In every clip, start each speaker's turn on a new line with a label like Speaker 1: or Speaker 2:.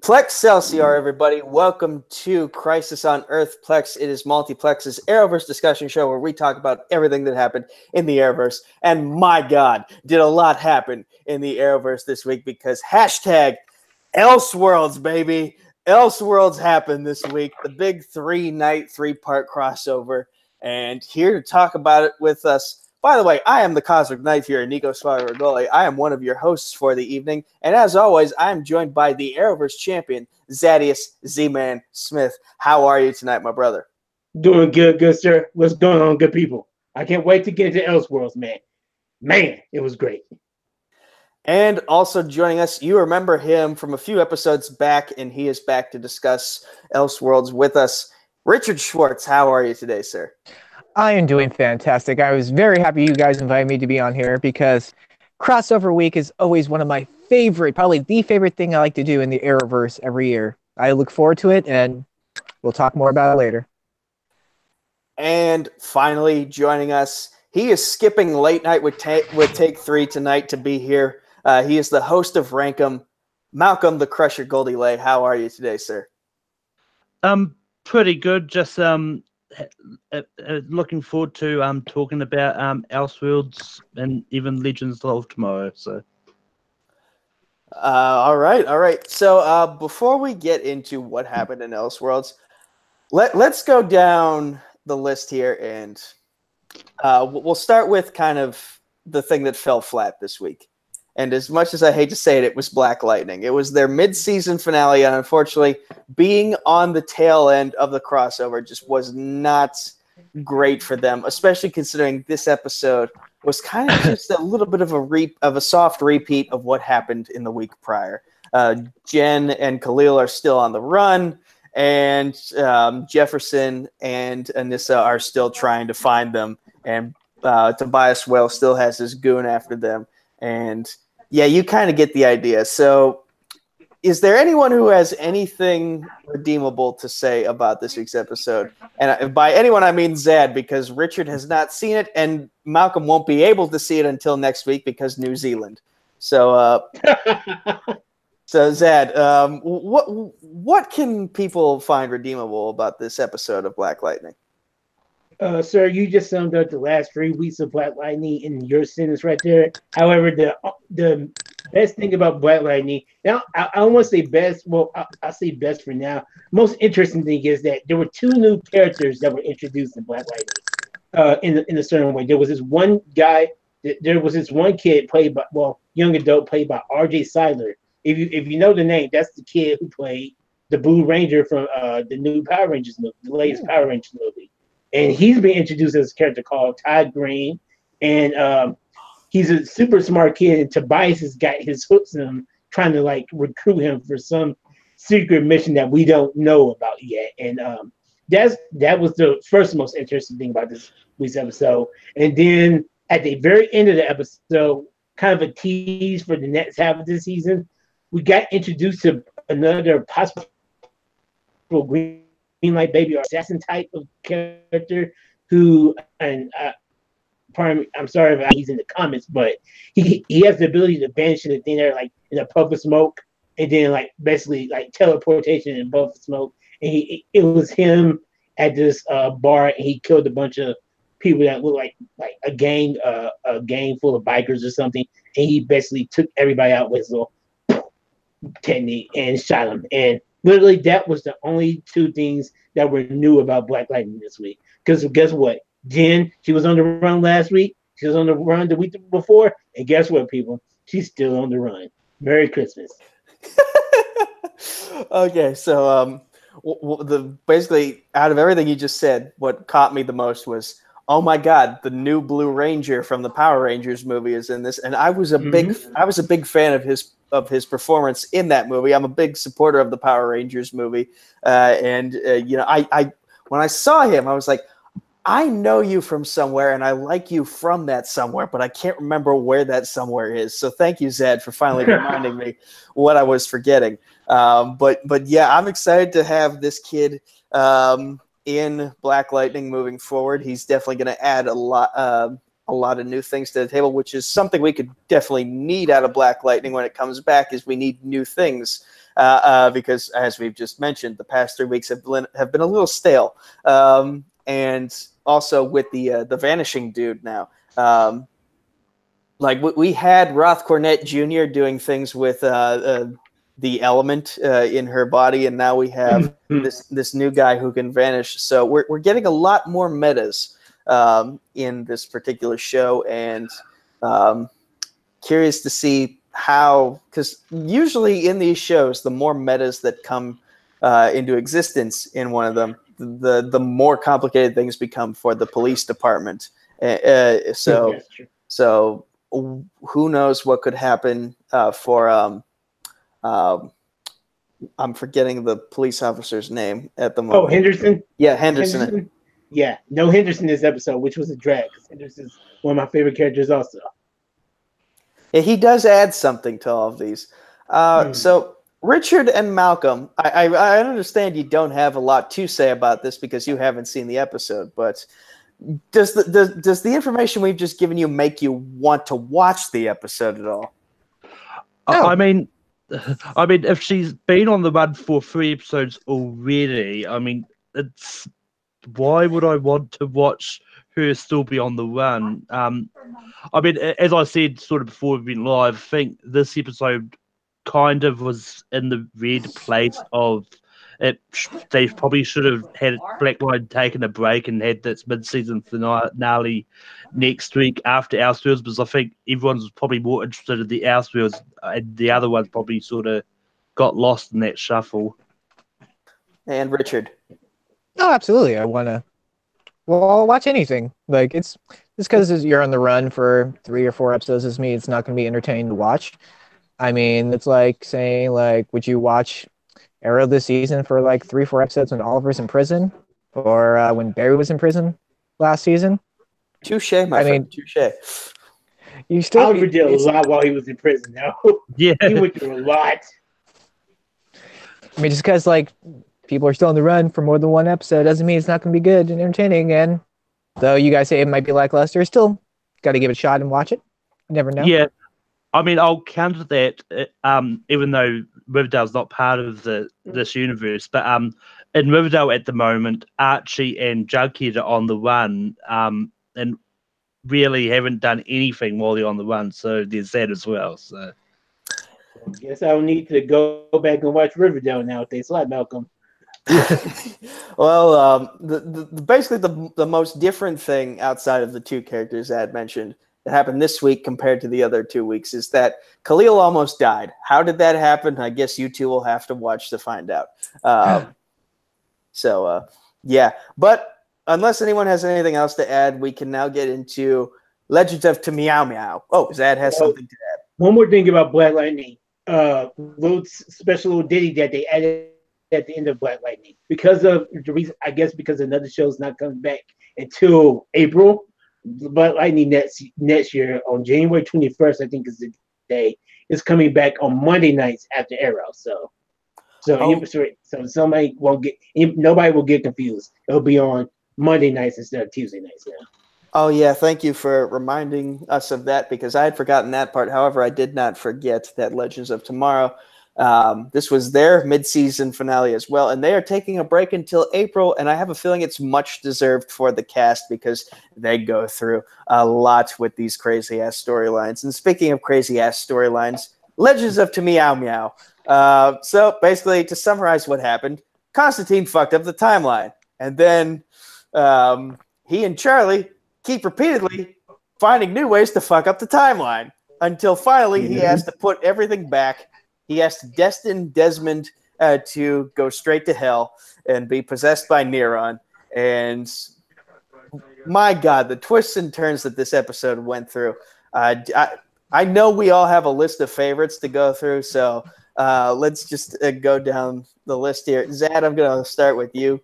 Speaker 1: Plex Celsior, everybody. Welcome to Crisis on Earth Plex. It is Multiplex's Arrowverse discussion show where we talk about everything that happened in the Arrowverse. And my God, did a lot happen in the Arrowverse this week because hashtag Elseworlds, baby. Elseworlds happened this week. The big 3-night, 3-part crossover. And here to talk about it with us. By the way, I am the Cosmic Knight here, Nico Regoli. I am one of your hosts for the evening. And as always, I am joined by the Arrowverse champion, Zadius Z-Man Smith. How are you tonight, my brother?
Speaker 2: Doing good, sir. What's going on, good people? I can't wait to get into Elseworlds, man. Man, it was great.
Speaker 1: And also joining us, you remember him from a few episodes back, and he is back to discuss Elseworlds with us. Richard Schwartz, how are you today, sir?
Speaker 3: I am doing fantastic. I was very happy you guys invited me to be on here because crossover week is always one of my favorite, probably the favorite thing I like to do in the Arrowverse every year. I look forward to it, and we'll talk more about it later.
Speaker 1: And finally joining us, he is skipping late night with Take 3 tonight to be here. He is the host of Rankum, Malcolm the Crusher Goldie. How are you today, sir?
Speaker 4: Pretty good. Just looking forward to talking about Elseworlds and even Legends of Tomorrow. So,
Speaker 1: all right. So, before we get into what happened in Elseworlds, let's go down the list here, and we'll start with kind of the thing that fell flat this week. And as much as I hate to say it, it was Black Lightning. It was their mid-season finale, and unfortunately, being on the tail end of the crossover just was not great for them, especially considering this episode was kind of just a little bit of a soft repeat of what happened in the week prior. Jen and Khalil are still on the run, and Jefferson and Anissa are still trying to find them, and Tobias Whale still has his goon after them, and yeah, you kind of get the idea. So is there anyone who has anything redeemable to say about this week's episode? And by anyone, I mean Zad, because Richard has not seen it, and Malcolm won't be able to see it until next week because New Zealand. So, so Zad, what can people find redeemable about this episode of Black Lightning?
Speaker 2: Sir, you just summed up the last 3 weeks of Black Lightning in your sentence right there. However, the best thing about Black Lightning, now I don't want to say best, well, I'll say best for now. Most interesting thing is that there were 2 new characters that were introduced in Black Lightning in a certain way. There was this one guy, there was this one kid played by, well, young adult played by R.J. Seiler. If you know the name, that's the kid who played the Blue Ranger from the new Power Rangers movie, the latest Power Rangers movie. And he's been introduced as a character called Todd Green. And he's a super smart kid. And Tobias has got his hooks in him, trying to like recruit him for some secret mission that we don't know about yet. And that was the first most interesting thing about this week's episode. And then at the very end of the episode, kind of a tease for the next half of this season, we got introduced to another possible Green Light Baby or assassin type of character who, and pardon me, I'm sorry if he's in the comments, but he has the ability to vanish in the thin air, like in a puff of smoke, and then like basically like teleportation in a puff of smoke. And it was him at this bar, and he killed a bunch of people that looked like a gang full of bikers or something, and he basically took everybody out with his little technique and shot them. And literally, that was the only 2 things that were new about Black Lightning this week. Because guess what? Jen, she was on the run last week. She was on the run the week before. And guess what, people? She's still on the run. Merry Christmas.
Speaker 1: Okay, so basically, out of everything you just said, what caught me the most was, oh my God, the new Blue Ranger from the Power Rangers movie is in this, and I was a big fan of his performance in that movie. I'm a big supporter of the Power Rangers movie, and you know, I when I saw him, I was like, I know you from somewhere, and I like you from that somewhere, but I can't remember where that somewhere is. So thank you, Zed, for finally reminding me what I was forgetting. But yeah, I'm excited to have this kid in Black Lightning moving forward. He's definitely going to add a lot of new things to the table, which is something we could definitely need out of Black Lightning when it comes back. Is we need new things. because, as we've just mentioned, the past 3 weeks have been a little stale. And also with the Vanishing Dude now. Like we had Roth Cornett Jr. doing things with the element in her body, and now we have this new guy who can vanish. So we're getting a lot more metas in this particular show, and curious to see how, because usually in these shows, the more metas that come into existence in one of them, the more complicated things become for the police department. So who knows what could happen for I'm forgetting the police officer's name at the moment.
Speaker 2: Oh, Henderson?
Speaker 1: Yeah, Henderson.
Speaker 2: Yeah, no Henderson this episode, which was a drag, because Henderson's one of my favorite characters also.
Speaker 1: Yeah, he does add something to all of these. So Richard and Malcolm, I understand you don't have a lot to say about this because you haven't seen the episode, but does the information we've just given you make you want to watch the episode at all?
Speaker 4: No. I mean, if she's been on the run for 3 episodes already, I mean, why would I want to watch her still be on the run? I mean, as I said sort of before we've been live, I think this episode kind of was in the red place of it. They probably should have had Blackline taken a break and had this mid-season finale next week after Elseworlds, because I think everyone was probably more interested in the Elseworlds, and the other ones probably sort of got lost in that shuffle.
Speaker 1: And Richard?
Speaker 3: Oh, absolutely. I want to. Well, I'll watch anything. Like it's just because you're on the run for 3 or 4 episodes doesn't mean it's not going to be entertaining to watch. I mean, it's like saying, like, would you watch Arrow this season for like 3 or 4 episodes when Oliver's in prison, or when Barry was in prison last season?
Speaker 1: Touche, my friend. Touche.
Speaker 2: You still Oliver did a lot while he was in prison, though.
Speaker 4: Yeah,
Speaker 2: he went through a lot.
Speaker 3: I mean, just because like people are still on the run for more than 1 episode doesn't mean it's not going to be good and entertaining. And though you guys say it might be lackluster, still got to give it a shot and watch it. You never know.
Speaker 4: Yeah. I mean, I'll counter that, even though Riverdale's not part of this universe, but in Riverdale at the moment, Archie and Jughead are on the run, and really haven't done anything while they're on the run, so there's that as well. So,
Speaker 2: I guess I'll need to go back and watch Riverdale now if they slap Malcolm.
Speaker 1: Well, basically the most different thing outside of the 2 characters I had mentioned that happened this week compared to the other 2 weeks is that Khalil almost died. How did that happen? I guess you 2 will have to watch to find out. Yeah. But unless anyone has anything else to add, we can now get into Legends of Meow Meow. Oh, Zad has something to add.
Speaker 2: One more thing about Black Lightning. Little special ditty that they added at the end of Black Lightning. Because of the reason, I guess because another show's not coming back until April. Black Lightning next year on January 21st, I think is the day, is coming back on Monday nights after Arrow. So somebody won't nobody will get confused. It'll be on Monday nights instead of Tuesday nights now.
Speaker 1: Oh yeah, thank you for reminding us of that because I had forgotten that part. However, I did not forget that Legends of Tomorrow. This was their mid-season finale as well, and they are taking a break until April, and I have a feeling it's much deserved for the cast because they go through a lot with these crazy-ass storylines. And speaking of crazy-ass storylines, Legends of Meow Meow. So basically, to summarize what happened, Constantine fucked up the timeline, and then he and Charlie keep repeatedly finding new ways to fuck up the timeline until finally he has to put everything back. He has to destine Desmond to go straight to hell and be possessed by Neron. And my God, the twists and turns that this episode went through. I know we all have a list of favorites to go through, so let's just go down the list here. Zad, I'm going to start with you.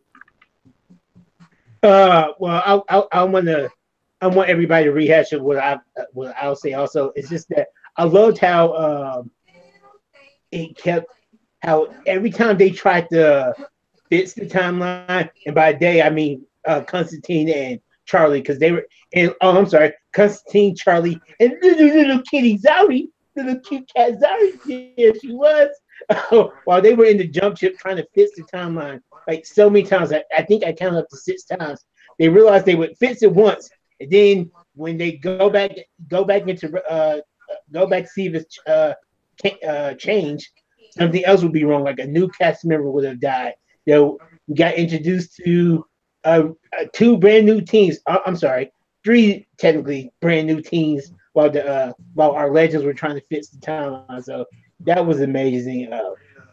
Speaker 2: Well, I want everybody to rehash of what I'll say. Also, it's just that I loved how it kept how every time they tried to fix the timeline, and by day I mean Constantine and Charlie, because they were I'm sorry, Constantine, Charlie, and little kitty Zowie, little cute cat Zari. Yeah, she was. While they were in the jump ship trying to fix the timeline, like so many times, I think I counted up to 6 times. They realized they would fix it once, and then when they go back into go back to see if it's change, something else would be wrong. Like a new cast member would have died. We got introduced to 2 brand new teams. I'm sorry, 3 technically brand new teams while our legends were trying to fix the timeline. So that was amazing.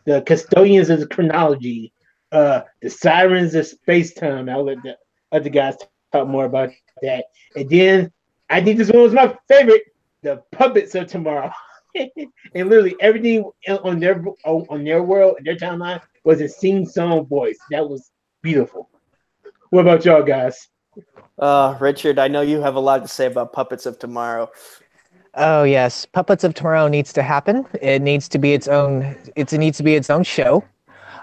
Speaker 2: The custodians of the chronology, the sirens of space time. I'll let the other guys talk more about that. And then I think this one was my favorite: the puppets of tomorrow. And literally everything on their world and their timeline was a sing-song voice. That was beautiful. What about y'all guys?
Speaker 1: Richard, I know you have a lot to say about Puppets of Tomorrow.
Speaker 3: Oh yes, Puppets of Tomorrow needs to happen. It needs to be its own. It needs to be its own show.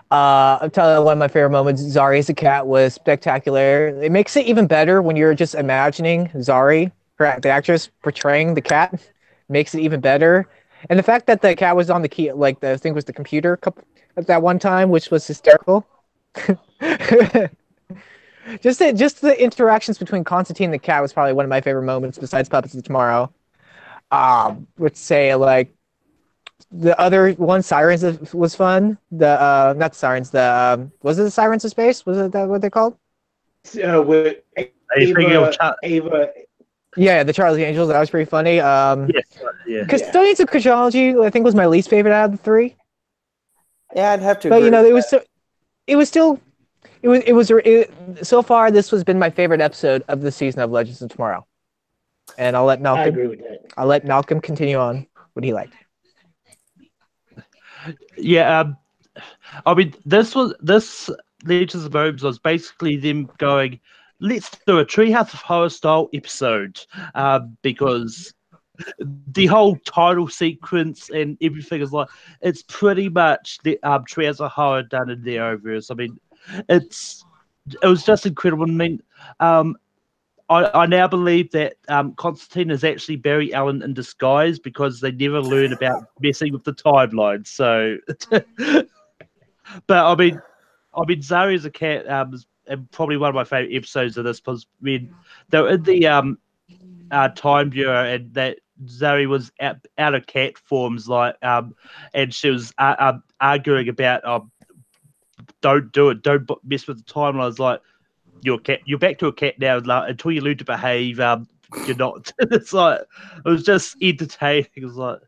Speaker 3: I'm telling you, one of my favorite moments, Zari as a cat, was spectacular. It makes it even better when you're just imagining Zari, the actress portraying the cat, makes it even better. And the fact that the cat was on the key, like the thing was the computer at that one time, which was hysterical. just the interactions between Constantine and the cat was probably one of my favorite moments besides Puppets of Tomorrow. Would say like the other one, Sirens, was fun. The not the Sirens. The was it the Sirens of Space? Was it that what they called?
Speaker 2: With Ava.
Speaker 3: Yeah, the Charlie Angels. That was pretty funny.
Speaker 4: Yes, yeah.
Speaker 3: Custodians of Chronology, I think, was my least favorite out of the 3.
Speaker 1: Yeah, I'd have to.
Speaker 3: But so far this has been my favorite episode of the season of Legends of Tomorrow. And I'll let Malcolm.
Speaker 2: I agree with that.
Speaker 3: I'll let Malcolm continue on what he liked.
Speaker 4: Yeah, I mean, this Legends of Heroes was basically them going, let's do a Treehouse of Horror style episode, because the whole title sequence and everything is like, it's pretty much the Treehouse of Horror done in the Arrowverse. I mean, it was just incredible. I mean, I now believe that Constantine is actually Barry Allen in disguise because they never learn about messing with the timeline. So, but I mean, Zari as a cat is probably one of my favorite episodes of this because when they were in the time bureau and that Zari was out of cat forms, like, and she was arguing about don't do it, don't mess with the timeline. I was like, you're a cat. You're back to a cat now. Like, until you learn to behave, you're not. It's like it was just entertaining. It was like,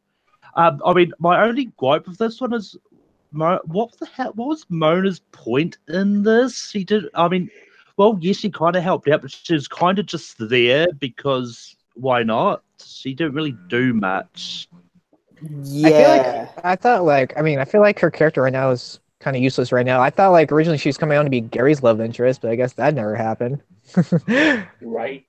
Speaker 4: I mean, my only gripe with this one is, what was Mona's point in this? She did. I mean, well, yes, she kind of helped out, but she was kind of just there because why not? She didn't really do much.
Speaker 1: Yeah,
Speaker 3: I feel like her character right now is kind of useless right now. I thought like originally she was coming on to be Gary's love interest, but I guess that never happened.
Speaker 2: Right.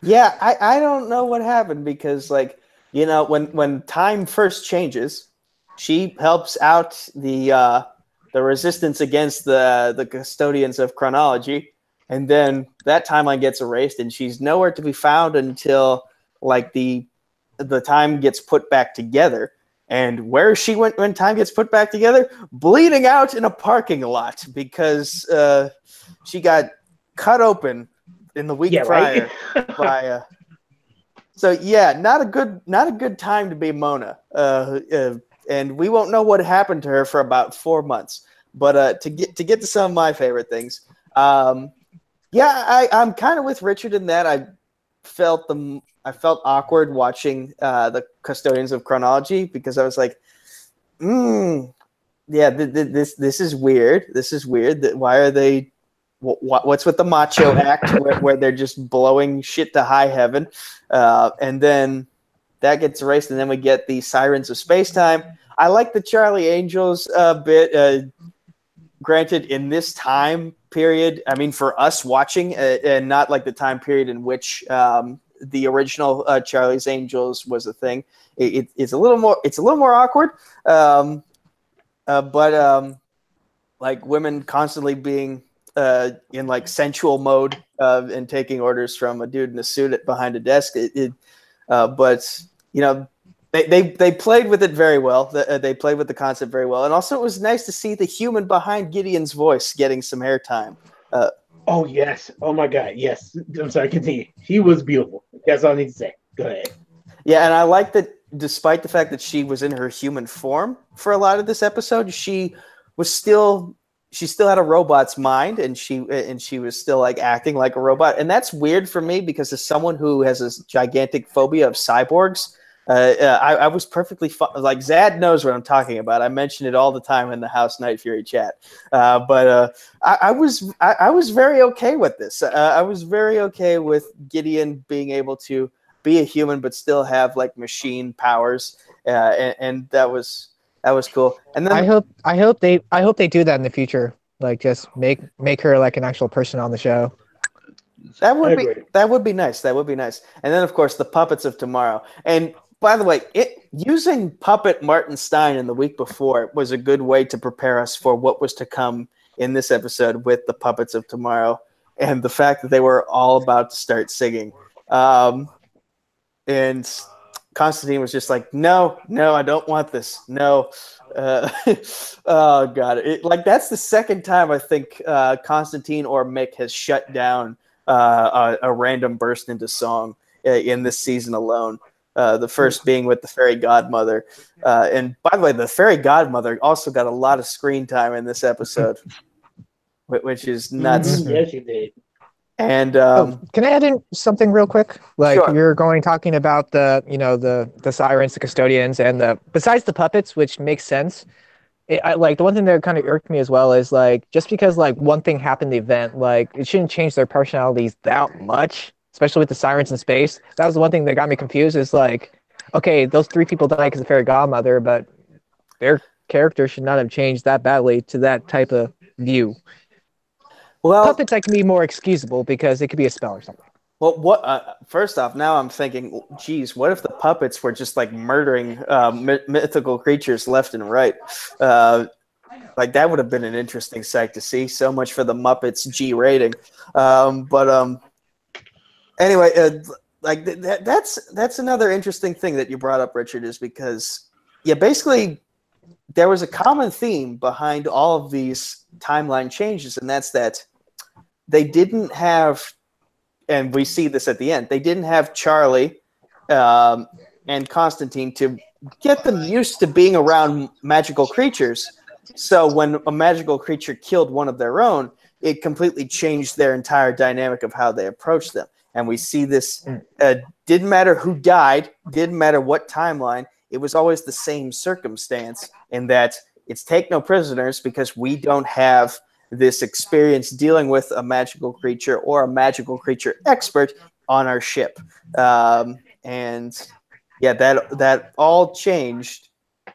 Speaker 1: Yeah, I don't know what happened because, like, you know, when time first changes, she helps out the resistance against the custodians of chronology, and then that timeline gets erased, and she's nowhere to be found until like the time gets put back together. And where she went when time gets put back together? Bleeding out in a parking lot because she got cut open in the week prior.
Speaker 2: Right?
Speaker 1: by, so yeah, not a good time to be Mona. And we won't know what happened to her for about 4 months. But to get to some of my favorite things, I'm kind of with Richard in that I felt awkward watching the Custodians of Chronology because I was like, yeah, this is weird. This is weird. Why are they? What's with the macho act where they're just blowing shit to high heaven, and then that gets erased, and then we get the Sirens of Spacetime. I like the Charlie Angels bit. Granted, in this time period, I mean, for us watching, and not like the time period in which the original Charlie's Angels was a thing. It's a little more awkward. But like women constantly being in like sensual mode and taking orders from a dude in a suit behind a desk. But you know, They played with it very well. They played with the concept very well, and also it was nice to see the human behind Gideon's voice getting some airtime.
Speaker 2: Oh yes! Oh my God! Yes. I'm sorry. Continue. She was beautiful. That's all I need to say. Go ahead.
Speaker 1: Yeah, and I like that. Despite the fact that she was in her human form for a lot of this episode, she still had a robot's mind, and she was still like acting like a robot, and that's weird for me because as someone who has a gigantic phobia of cyborgs. I was perfectly like Zad knows what I'm talking about. I mention it all the time in the House Night Fury chat. But I was very okay with this. I was very okay with Gideon being able to be a human but still have like machine powers, and that was cool. And then
Speaker 3: I hope they do that in the future. Like just make her like an actual person on the show.
Speaker 1: That would be nice. That would be nice. And then of course the puppets of tomorrow. And by the way, using puppet Martin Stein in the week before was a good way to prepare us for what was to come in this episode with the puppets of tomorrow, and the fact that they were all about to start singing. And Constantine was just like, no, I don't want this. No. Oh God. That's the second time I think Constantine or Mick has shut down a random burst into song in this season alone. The first being with the fairy godmother. And by the way, the fairy godmother also got a lot of screen time in this episode, which is nuts.
Speaker 2: Mm-hmm. Yes, you did.
Speaker 1: And
Speaker 3: can I add in something real quick? Like
Speaker 1: sure.
Speaker 3: you're talking about the sirens, the custodians, and besides the puppets, which makes sense. Like the one thing that kind of irked me as well is like just because like one thing happened in the event, like it shouldn't change their personalities that much. Especially with the sirens in space. That was the one thing that got me confused is like, okay, those 3 people died because of fairy godmother, but their character should not have changed that badly to that type of view. Well, puppets can be more excusable because it could be a spell or something.
Speaker 1: Well, first off, now I'm thinking, geez, what if the puppets were just like murdering mythical creatures left and right? Like that would have been an interesting sight to see. So much for the Muppets G rating. Anyway, that's another interesting thing that you brought up, Richard, is because basically there was a common theme behind all of these timeline changes, and that's that they didn't have, and we see this at the end, they didn't have Charlie and Constantine to get them used to being around magical creatures. So when a magical creature killed one of their own, it completely changed their entire dynamic of how they approached them. And we see this, didn't matter who died, didn't matter what timeline, it was always the same circumstance in that it's take no prisoners because we don't have this experience dealing with a magical creature or a magical creature expert on our ship. And that all changed.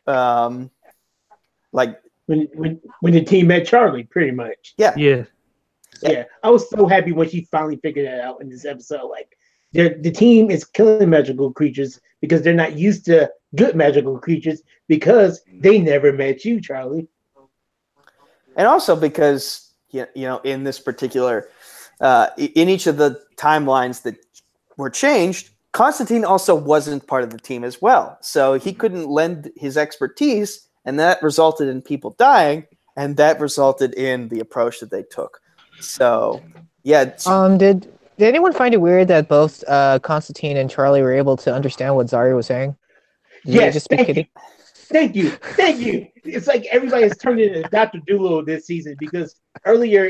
Speaker 1: Like
Speaker 2: when the team met Charlie, pretty much.
Speaker 1: Yeah.
Speaker 2: Yeah, I was so happy when she finally figured that out in this episode. Like, the team is killing magical creatures because they're not used to good magical creatures because they never met you, Charlie.
Speaker 1: And also because, in this particular, in each of the timelines that were changed, Constantine also wasn't part of the team as well. So he couldn't lend his expertise, and that resulted in people dying, and that resulted in the approach that they took. So, yeah.
Speaker 3: Did anyone find it weird that both Constantine and Charlie were able to understand what Zarya was saying?
Speaker 2: Yes, thank you. It's like everybody has turned into Dr. Dolittle this season because earlier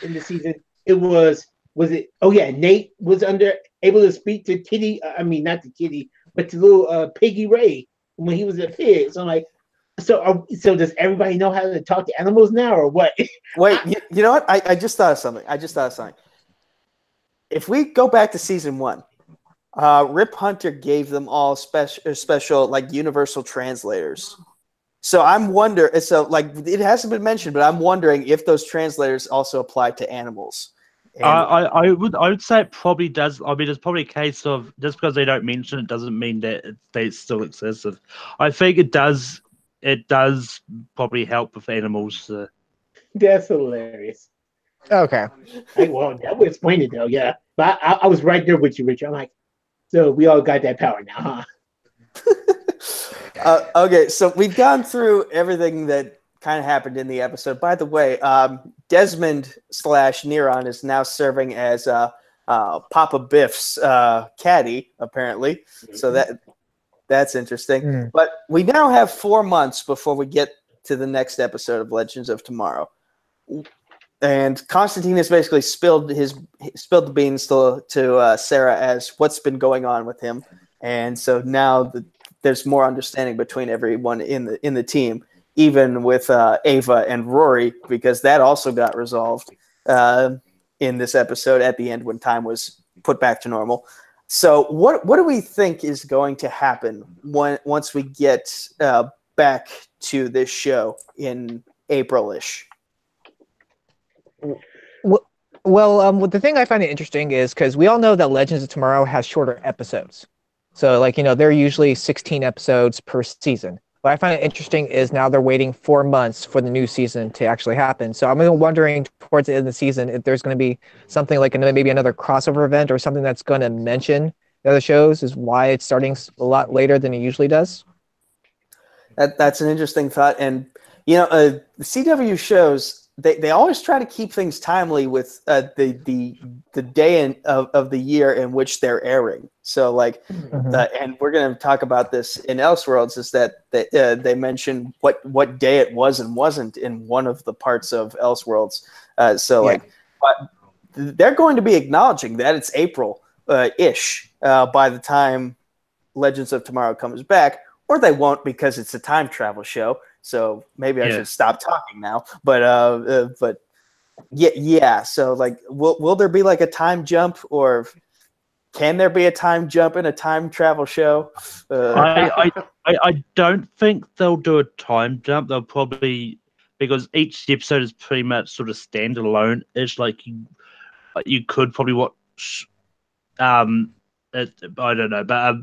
Speaker 2: in the season it was it? Oh yeah, Nate was able to speak to Kitty. I mean, not to Kitty, but to little Piggy Ray when he was a kid. So I'm like. So does everybody know how to talk to animals now, or what?
Speaker 1: Wait, you know what? I just thought of something. If we go back to season 1, Rip Hunter gave them all special like universal translators. So I'm wondering. So like it hasn't been mentioned, but I'm wondering if those translators also apply to animals.
Speaker 4: I would say it probably does. I mean, it's probably a case of just because they don't mention it doesn't mean that it's still excessive. I think it does. It does probably help with animals.
Speaker 2: That's hilarious.
Speaker 3: Okay.
Speaker 2: Well, that would explain it, though, yeah. But I was right there with you, Richard. I'm like, so we all got that power now, huh?
Speaker 1: Okay, so we've gone through everything that kind of happened in the episode. By the way, Desmond / Neron is now serving as Papa Biff's caddy, apparently. So that's interesting. But we now have 4 months before we get to the next episode of Legends of Tomorrow. And Constantine has basically spilled the beans to Sarah as what's been going on with him. And so now there's more understanding between everyone in the team, even with Ava and Rory, because that also got resolved in this episode at the end when time was put back to normal. So what do we think is going to happen once we get back to this show in April-ish?
Speaker 3: Well, the thing I find interesting is because we all know that Legends of Tomorrow has shorter episodes. So, they're usually 16 episodes per season. What I find it interesting is now they're waiting 4 months for the new season to actually happen. So I'm wondering towards the end of the season if there's going to be something like maybe another crossover event or something that's going to mention the other shows is why it's starting a lot later than it usually does.
Speaker 1: That's an interesting thought. And, the CW shows, they always try to keep things timely with the day of the year in which they're airing. So and we're going to talk about this in Elseworlds, is that they mention what day it was and wasn't in one of the parts of Elseworlds. But they're going to be acknowledging that it's April ish by the time Legends of Tomorrow comes back, or they won't because it's a time travel show. So maybe I should stop talking now. But yeah. So will there be a time jump, or can there be a time jump in a time travel show?
Speaker 4: I don't think they'll do a time jump. They'll probably, because each episode is pretty much sort of standalone. It's you could probably watch. I don't know, but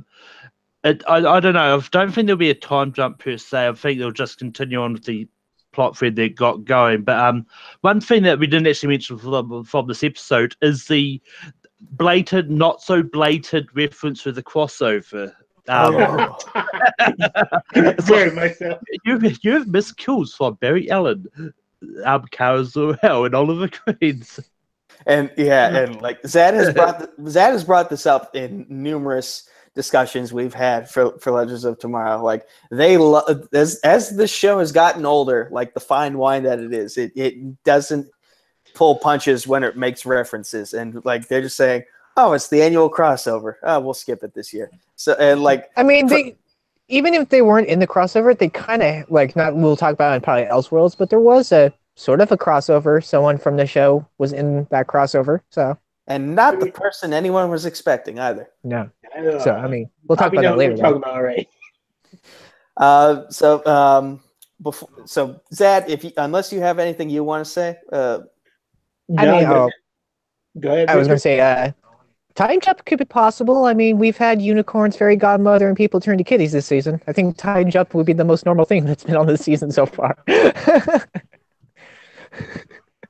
Speaker 4: I don't know. I don't think there'll be a time jump per se. I think they'll just continue on with the plot thread they got going. But one thing that we didn't actually mention from this episode is the blatant, not so blatant reference to the crossover.
Speaker 2: Very much so.
Speaker 4: You've missed kills from Barry Allen, Cara Zor-El, and Oliver Queens.
Speaker 1: And Zad has brought this up in numerous discussions we've had for Legends of Tomorrow. They as the show has gotten older, the fine wine that it is, it doesn't pull punches when it makes references, and they're just saying, oh, it's the annual crossover, we'll skip it this year. So
Speaker 3: they, even if they weren't in the crossover, they kind of we'll talk about it in probably Elseworlds, but there was a sort of a crossover. Someone from the show was in that crossover, so. And
Speaker 1: not the person anyone was expecting either.
Speaker 3: No. So we'll talk about that later.
Speaker 2: We're talking about already.
Speaker 1: So Zad, unless you have anything you want to say,
Speaker 2: go ahead.
Speaker 3: I was going to say, time jump could be possible. We've had unicorns, fairy godmother, and people turn to kitties this season. I think time jump would be the most normal thing that's been on this season so far.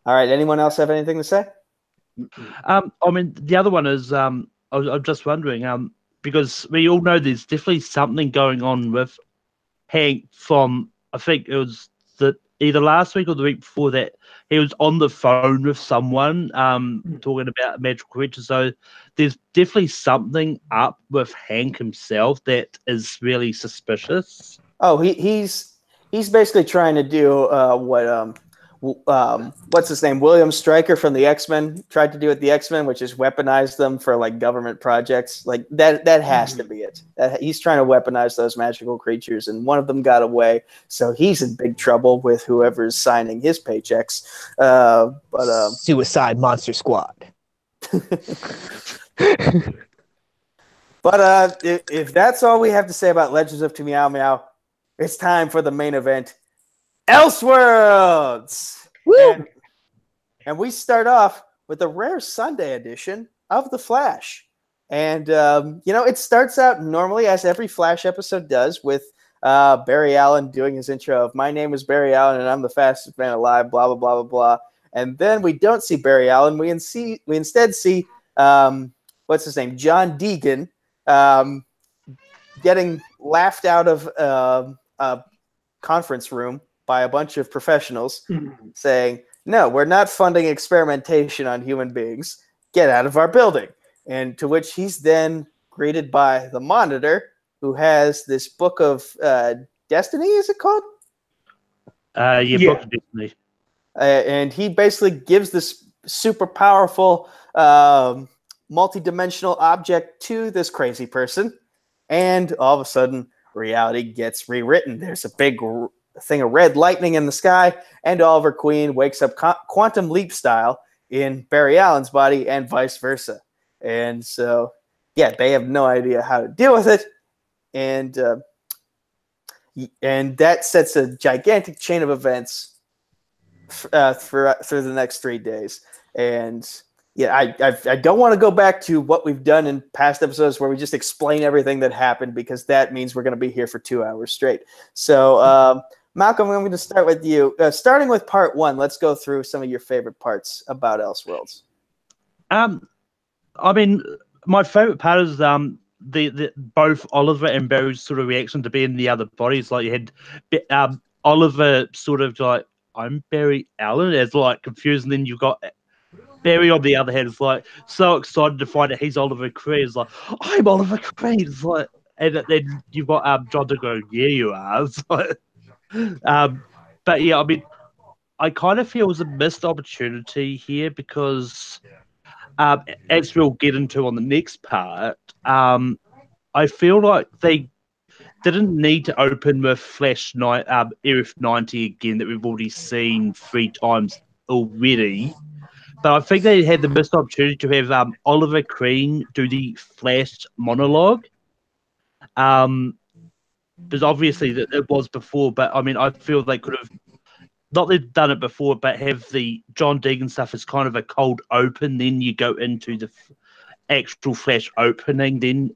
Speaker 1: All right. Anyone else have anything to say?
Speaker 4: The other one is, I'm just wondering, because we all know there's definitely something going on with Hank from, I think it was either last week or the week before that, he was on the phone with someone talking about magical creatures. So there's definitely something up with Hank himself that is really suspicious.
Speaker 1: Oh, he's basically trying to do what's his name? William Stryker from the X-Men tried to do with the X-Men, which is weaponize them for government projects. That has to be it. He's trying to weaponize those magical creatures, and one of them got away, so he's in big trouble with whoever's signing his paychecks.
Speaker 3: Suicide Monster Squad.
Speaker 1: But if that's all we have to say about Legends of Meow Meow, it's time for the main event. Elseworlds!
Speaker 3: Woo!
Speaker 1: And we start off with a rare Sunday edition of The Flash. And, it starts out normally, as every Flash episode does, with Barry Allen doing his intro of, my name is Barry Allen and I'm the fastest man alive, blah, blah, blah, blah, blah. And then we don't see Barry Allen. We instead see, what's his name? John Deegan getting laughed out of a conference room by a bunch of professionals saying, "No, we're not funding experimentation on human beings. Get out of our building." And to which he's then greeted by the Monitor, who has this book of destiny, is it called?
Speaker 4: Book of Destiny.
Speaker 1: And he basically gives this super powerful multi-dimensional object to this crazy person. And all of a sudden, reality gets rewritten. There's a big thing of red lightning in the sky, and Oliver Queen wakes up quantum leap style in Barry Allen's body and vice versa. And so, yeah, they have no idea how to deal with it. And that sets a gigantic chain of events through the next 3 days. And yeah, I don't want to go back to what we've done in past episodes where we just explain everything that happened, because that means we're going to be here for 2 hours straight. So, Malcolm, I'm going to start with you. Starting with part 1, let's go through some of your favorite parts about Elseworlds.
Speaker 4: I mean, my favorite part is the both Oliver and Barry's sort of reaction to being in the other bodies. Like, you had Oliver sort of like, "I'm Barry Allen," as like confused, and then you've got Barry on the other hand is like so excited to find out he's Oliver Queen. It's like, "I'm Oliver Queen." It's like, and then you've got John to go, "Yeah, you are." It's like, but yeah, I mean, I kind of feel it was a missed opportunity here because, as we'll get into on the next part, I feel like they didn't need to open with Flash RF90 again that we've already seen 3 times already. But I think they had the missed opportunity to have Oliver Queen do the Flash monologue. Because obviously it was before, but I mean, I feel they could have not they've done it before, but have the John Deegan stuff as kind of a cold open, then you go into the actual Flash opening, then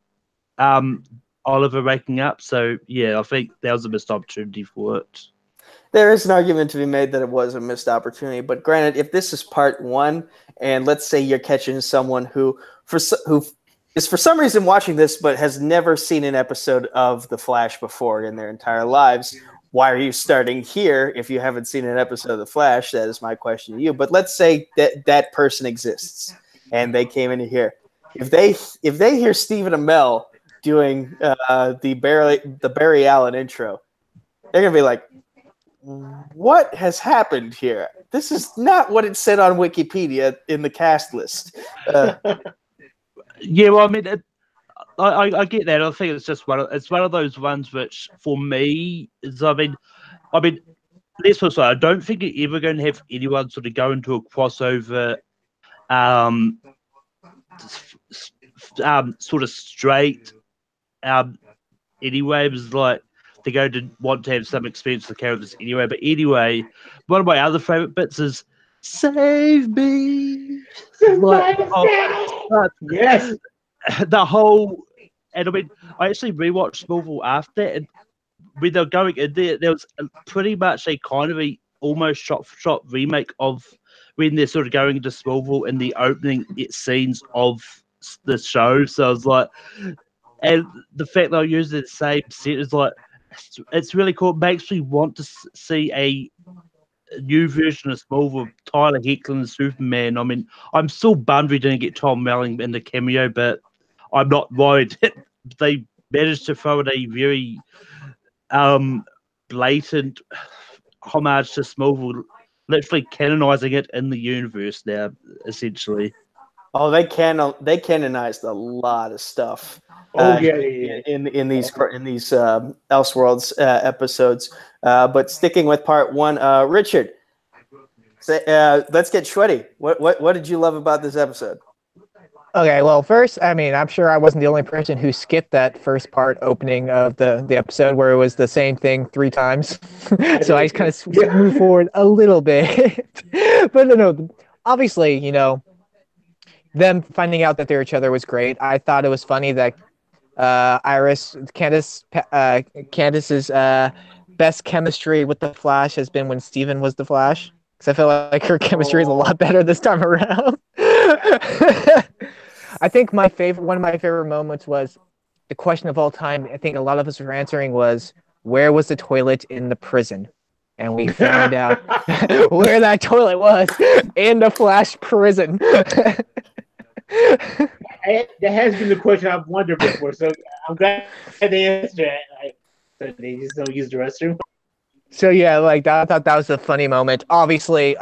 Speaker 4: Oliver waking up. So yeah, I think that was a missed opportunity for it.
Speaker 1: There is an argument to be made that it was a missed opportunity, but granted, if this is part 1, and let's say you're catching someone who is for some reason watching this but has never seen an episode of The Flash before in their entire lives, why are you starting here if you haven't seen an episode of The Flash? That is my question to you. But let's say that person exists and they came into here. If they hear Stephen Amell doing the Barry Allen intro, they're gonna be like, "What has happened here? This is not what it said on Wikipedia in the cast list."
Speaker 4: Yeah, well, I mean, I get that. I think it's just one of those ones which, for me, is I mean, let's put it so, I don't think you're ever going to have anyone sort of go into a crossover, sort of straight. Anyway, it was like they're going to want to have some experience with the characters anyway. But anyway, one of my other favorite bits is "Save me."
Speaker 2: Yes.
Speaker 4: The whole, and I mean, I actually rewatched Smallville after, and when they're going in there was pretty much a kind of a almost shot-for-shot remake of when they're sort of going into Smallville in the opening scenes of the show. So I was like, and the fact that I used the same set is like, it's really cool. It makes me want to see a new version of Smallville, Tyler Hoechlin and Superman. I mean, I'm still bummed we didn't get Tom Welling in the cameo, but I'm not worried. They managed to throw in a very blatant homage to Smallville, literally canonizing it in the universe now, essentially.
Speaker 1: Oh, they canonized a lot of stuff. In these Elseworlds episodes. But sticking with part 1, Richard, let's get sweaty. What did you love about this episode?
Speaker 3: Okay, well, first, I mean, I'm sure I wasn't the only person who skipped that first part opening of the episode where it was the same thing 3 times. So I just kind of moved forward a little bit. But no, obviously, you know, them finding out that they're each other was great. I thought it was funny that Candace's best chemistry with the Flash has been when Steven was the Flash. Because I feel like her chemistry is a lot better this time around. I think one of my favorite moments was the question of all time, I think a lot of us were answering was, where was the toilet in the prison? And we found out where that toilet was, in the Flash prison.
Speaker 2: That has been the question I've wondered before, so I'm glad they answered it. Like, so they just don't use the restroom.
Speaker 3: So yeah, like that, I thought that was a funny moment. Obviously,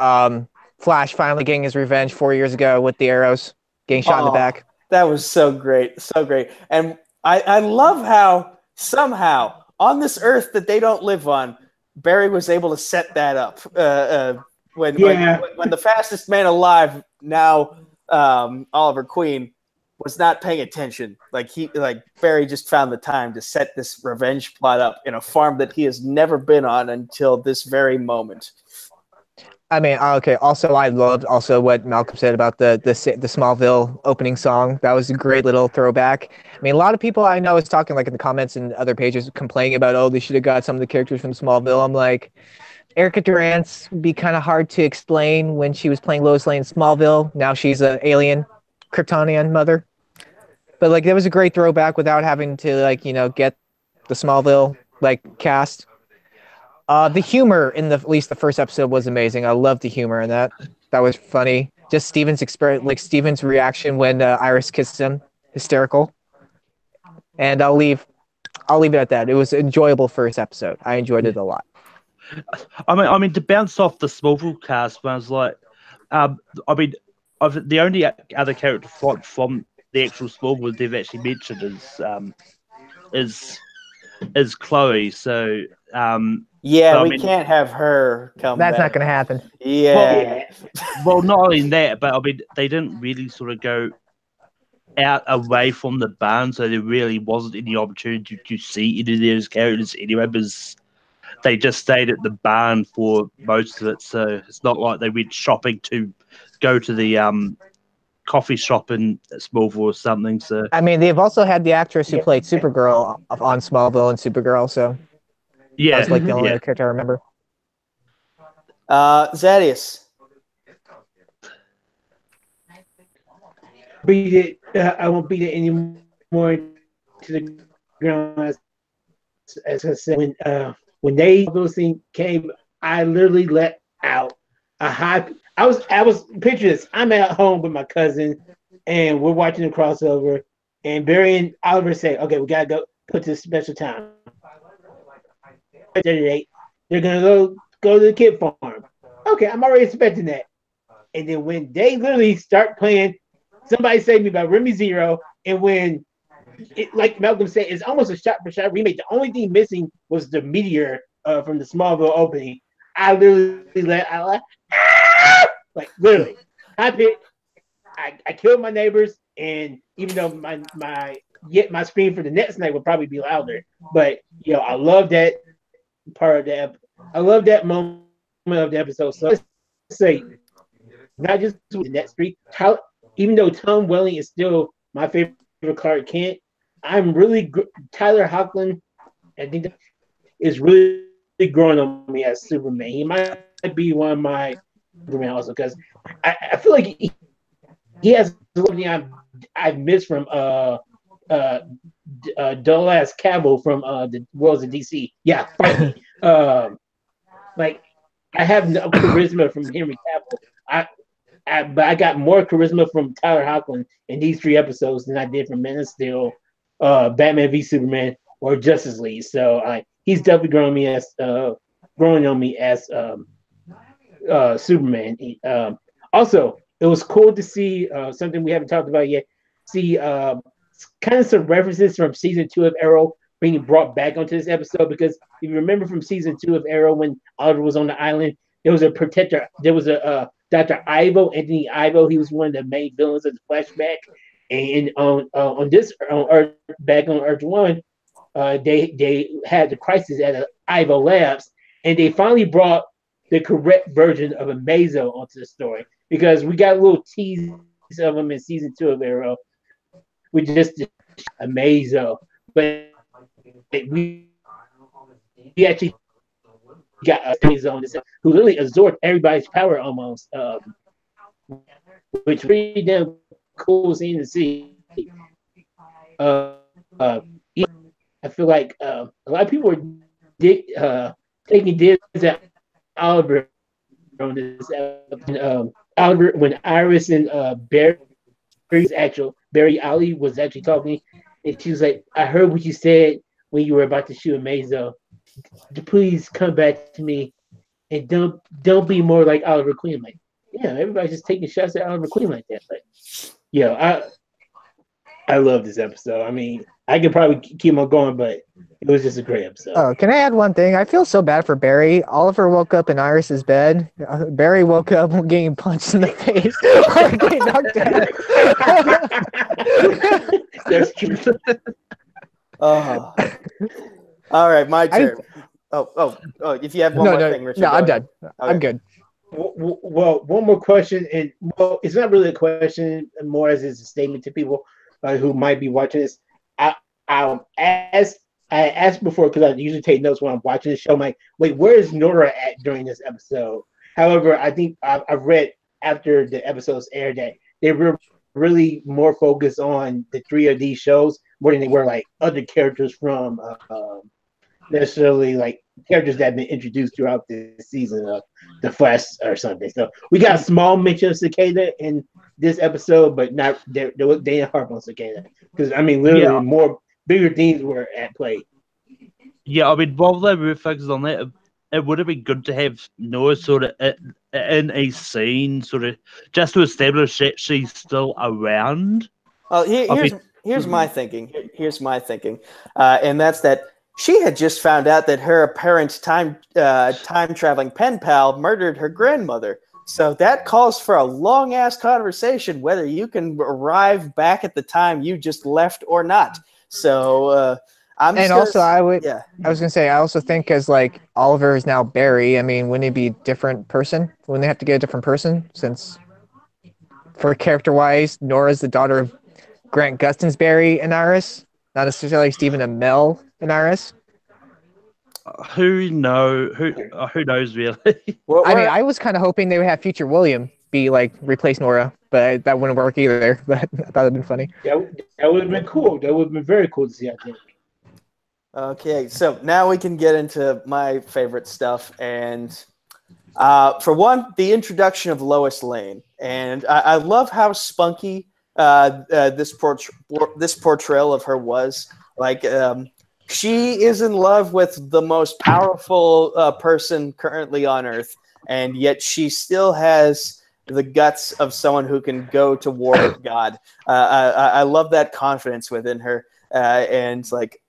Speaker 3: Flash finally getting his revenge 4 years ago with the arrows, getting shot in the back.
Speaker 1: That was so great, so great. And I love how somehow on this Earth that they don't live on, Barry was able to set that up. When the fastest man alive, now Oliver Queen, was not paying attention. Like Barry just found the time to set this revenge plot up in a farm that he has never been on until this very moment.
Speaker 3: I mean, okay. Also, I loved also what Malcolm said about the Smallville opening song. That was a great little throwback. I mean, a lot of people I know is talking like in the comments and other pages complaining about, oh, they should have got some of the characters from Smallville. I'm like, Erica Durant's would be kind of hard to explain when she was playing Lois Lane in Smallville. Now she's an alien Kryptonian mother. But like, there was a great throwback without having to like, get the Smallville like cast. The humor in at least the first episode was amazing. I loved the humor in that. That was funny. Just Steven's reaction when Iris kissed him, hysterical. And I'll leave it at that. It was an enjoyable first episode. I enjoyed it a lot.
Speaker 4: I mean, to bounce off the Smallville cast, I was like, the only other character from the actual Smallville they've actually mentioned is Chloe. So.
Speaker 1: We can't have her come
Speaker 3: That's
Speaker 1: back.
Speaker 3: not going to happen.
Speaker 1: Yeah.
Speaker 4: Well, not only that, but I mean, they didn't really sort of go out away from the barn, so there really wasn't any opportunity to see any of those characters anyway, because they just stayed at the barn for most of it. So it's not like they went shopping to go to the coffee shop in Smallville or something. So
Speaker 3: I mean, they've also had the actress who played Supergirl on Smallville and Supergirl, so.
Speaker 4: Yeah,
Speaker 3: that's like the only character I remember.
Speaker 1: Zadius.
Speaker 2: Beat it. I won't beat it anymore to the ground. As I said, when those things came, I literally let out a high. I was picture this. I'm at home with my cousin, and we're watching the crossover. And Barry and Oliver say, "Okay, we gotta go put this special time." They're gonna go to the kid farm. Okay, I'm already expecting that. And then when they literally start playing Somebody Save Me by Remy Zero, and when like Malcolm said, it's almost a shot for shot remake. The only thing missing was the meteor from the Smallville opening. I literally like literally. I killed my neighbors, and even though my scream for the next night would probably be louder, but I love that part of that. I love that moment of the episode. So let's say, not just with the next three, even though Tom Welling is still my favorite Clark Kent, I'm really Tyler Hoechlin. I think that is really growing on me as Superman. He might be one of my Superman also, because I feel like he has something I've missed from dull ass Cavill from the Worlds of DC. Yeah, like I have no charisma from Henry Cavill. But I got more charisma from Tyler Hoechlin in these 3 episodes than I did from Man of Steel, Batman v Superman, or Justice League. So he's definitely growing on me as Superman. Also, it was cool to see something we haven't talked about yet. See kind of some references from season 2 of Arrow being brought back onto this episode, because if you remember from season 2 of Arrow, when Oliver was on the island, there was a protector. There was a Dr. Anthony Ivo. He was one of the main villains of the flashback. And on Earth, back on Earth 1, they had the crisis at Ivo Labs, and they finally brought the correct version of Amazo onto the story, because we got a little tease of him in season 2 of Arrow. We just Amazo, but we actually got Amazo who literally absorbed everybody's power almost, which really damn cool scene to see. I feel like a lot of people were taking dibs at Oliver on this episode. Oliver, when Iris and Barry Ollie was actually talking, and she was like, "I heard what you said when you were about to shoot a Mazo. Please come back to me and don't be more like Oliver Queen." Like, yeah, everybody's just taking shots at Oliver Queen like that. But yeah, I love this episode. I mean, I could probably keep on going, but it was just a great episode.
Speaker 3: Oh, can I add one thing? I feel so bad for Barry. Oliver woke up in Iris's bed. Barry woke up getting punched in the face or getting knocked out.
Speaker 2: That's true.
Speaker 1: All right, my turn. Oh! If you have one more thing, Richard.
Speaker 3: No, I'm done. Okay. I'm good.
Speaker 2: Well, one more question, and it's not really a question, more as it's a statement to people who might be watching this. I asked before because I usually take notes when I'm watching the show. I'm like, wait, where is Nora at during this episode? However, I think I've read after the episodes aired that they were really more focused on the three of these shows more than they were like other characters from necessarily like characters that have been introduced throughout this season of The Flash or something. So we got a small mention of Cicada in this episode, but not they didn't harp on Cicada because I mean literally more bigger themes were at play.
Speaker 4: Yeah, I mean while they were focused on that, it would have been good to have Noah sort of in a scene, sort of just to establish that she's still around.
Speaker 1: Well, here's my thinking. Here's my thinking, and that's that. She had just found out that her apparent time traveling pen pal murdered her grandmother. So that calls for a long ass conversation whether you can arrive back at the time you just left or not. So I was gonna say I also think because like Oliver is now Barry. I mean, wouldn't it be a different person? Wouldn't they have to get a different person since for character wise, Nora's the daughter of Grant Gustin's Barry and Iris, not necessarily Stephen and Mel and Iris.
Speaker 4: Who knows really?
Speaker 3: Well, I mean, I was kind of hoping they would have future William be like replace Nora, but that wouldn't work either. But I thought it'd been funny.
Speaker 2: That would have been cool. That would have been very cool to see, I think.
Speaker 1: Okay, so now we can get into my favorite stuff, and for one, the introduction of Lois Lane, and I love how spunky this portrayal of her was. Like, she is in love with the most powerful person currently on Earth, and yet she still has the guts of someone who can go to war with God. I love that confidence within her, and like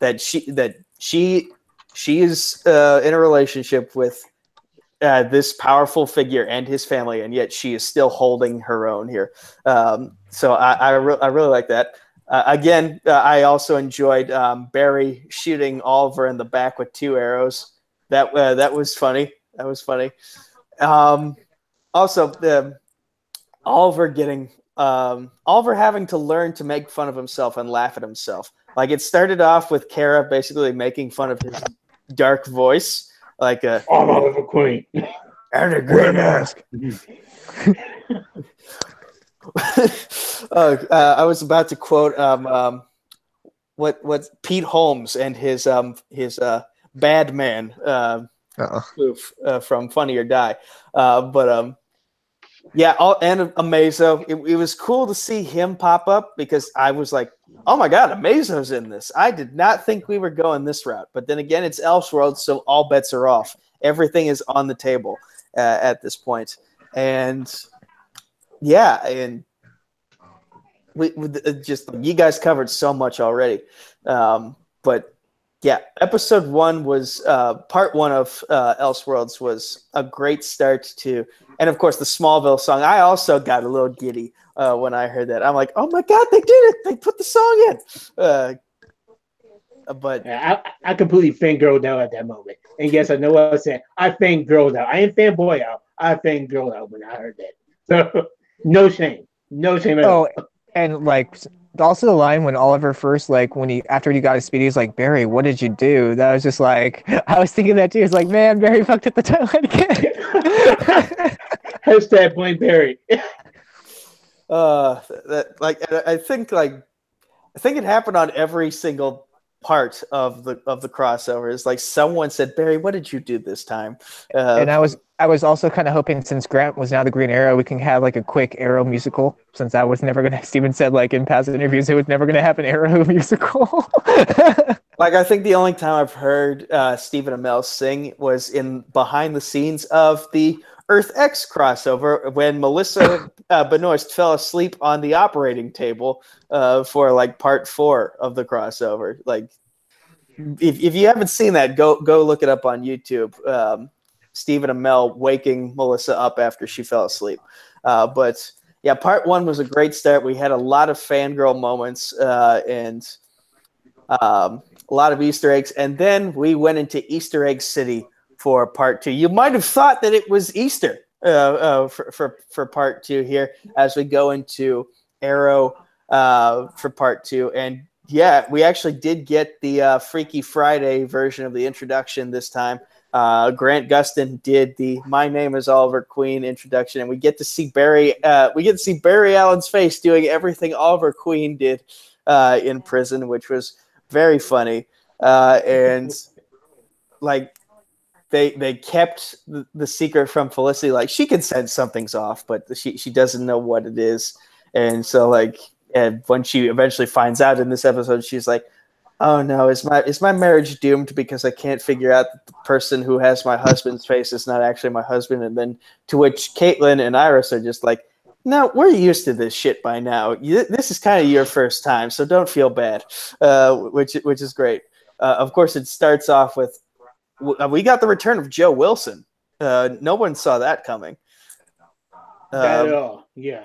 Speaker 1: that she is in a relationship with this powerful figure and his family, and yet she is still holding her own here. So I really like that. Again, I also enjoyed Barry shooting Oliver in the back with 2 arrows. That was funny. That was funny. Also, Oliver having to learn to make fun of himself and laugh at himself. Like it started off with Kara basically making fun of his dark voice, like I'm
Speaker 2: Oliver Queen
Speaker 1: and a green mask. I was about to quote what Pete Holmes and his Bad Man spoof from Funny or Die, and Amazo. It was cool to see him pop up because I was like, oh my god, Amazo's in this. I did not think we were going this route, but then again, it's Elseworlds, so all bets are off. Everything is on the table at this point, and. Yeah, and we just you guys covered so much already, but yeah, episode 1 was part 1 of Elseworlds was a great start to, and of course the Smallville song. I also got a little giddy when I heard that. I'm like, oh my god, they did it! They put the song in. But
Speaker 2: yeah, I completely fangirled out at that moment, and yes, I know what I was saying. I fangirled out. I ain't fanboy out. I fangirled out when I heard that. So. No shame at all.
Speaker 3: Oh, and like also the line when Oliver first after he got his speed, he's like, Barry, what did you do? That was just like I was thinking that too. It's like, man, Barry fucked up the timeline again.
Speaker 2: Hashtag blame Barry.
Speaker 1: I think it happened on every single part of the crossover. Is like someone said, Barry, what did you do this time?
Speaker 3: And I was also kind of hoping, since Grant was now the Green Arrow, we can have like a quick Arrow musical, since I was never gonna. Steven said like in past interviews it was never gonna have an Arrow musical.
Speaker 1: Like, I think the only time I've heard Stephen Amell sing was in behind the scenes of the Earth X crossover when Melissa Benoist fell asleep on the operating table for like part 4 of the crossover. Like, if you haven't seen that, go look it up on YouTube. Stephen Amell waking Melissa up after she fell asleep. But yeah, part 1 was a great start. We had a lot of fangirl moments and a lot of Easter eggs, and then we went into Easter Egg City for part 2. You might have thought that it was Easter for part 2 here as we go into Arrow for part 2. And yeah, we actually did get the Freaky Friday version of the introduction this time. Grant Gustin did the "My Name Is Oliver Queen" introduction, and we get to see Barry. We get to see Barry Allen's face doing everything Oliver Queen did in prison, which was very funny. And like they kept the secret from Felicity. Like, she can sense something's off, but she doesn't know what it is. And so like, and when she eventually finds out in this episode, she's like, "Oh no, is my marriage doomed because I can't figure out that the person who has my husband's face is not actually my husband?" And then to which Caitlin and Iris are just like, "No, we're used to this shit by now. This is kind of your first time, so don't feel bad," which is great. Of course, it starts off with we got the return of Joe Wilson. No one saw that coming.
Speaker 2: Not at all. Yeah.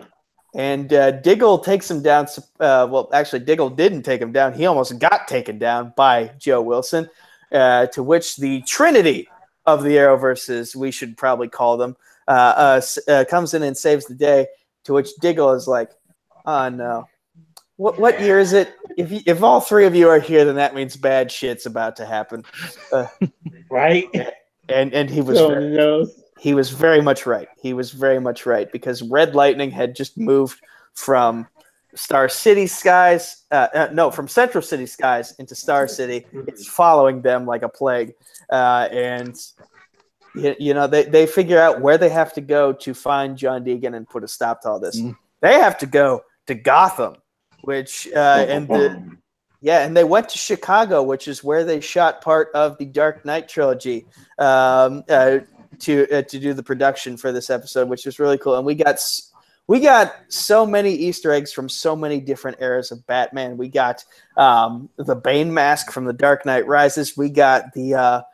Speaker 1: And Diggle takes him down. Well, actually, Diggle didn't take him down. He almost got taken down by Joe Wilson, to which the Trinity of the Arrowverses, we should probably call them, comes in and saves the day, to which Diggle is like, "Oh, no. What year is it? If all 3 of you are here, then that means bad shit's about to happen."
Speaker 2: Right?
Speaker 1: And he was he was very much right. He was very much right, because Red Lightning had just moved from Star City skies, from Central City skies into Star City. It's following them like a plague. And they figure out where they have to go to find John Deegan and put a stop to all this. They have to go to Gotham, which and they went to Chicago, which is where they shot part of the Dark Knight trilogy to do the production for this episode, which was really cool. And we got so many Easter eggs from so many different eras of Batman. We got the Bane mask from the Dark Knight Rises. We got the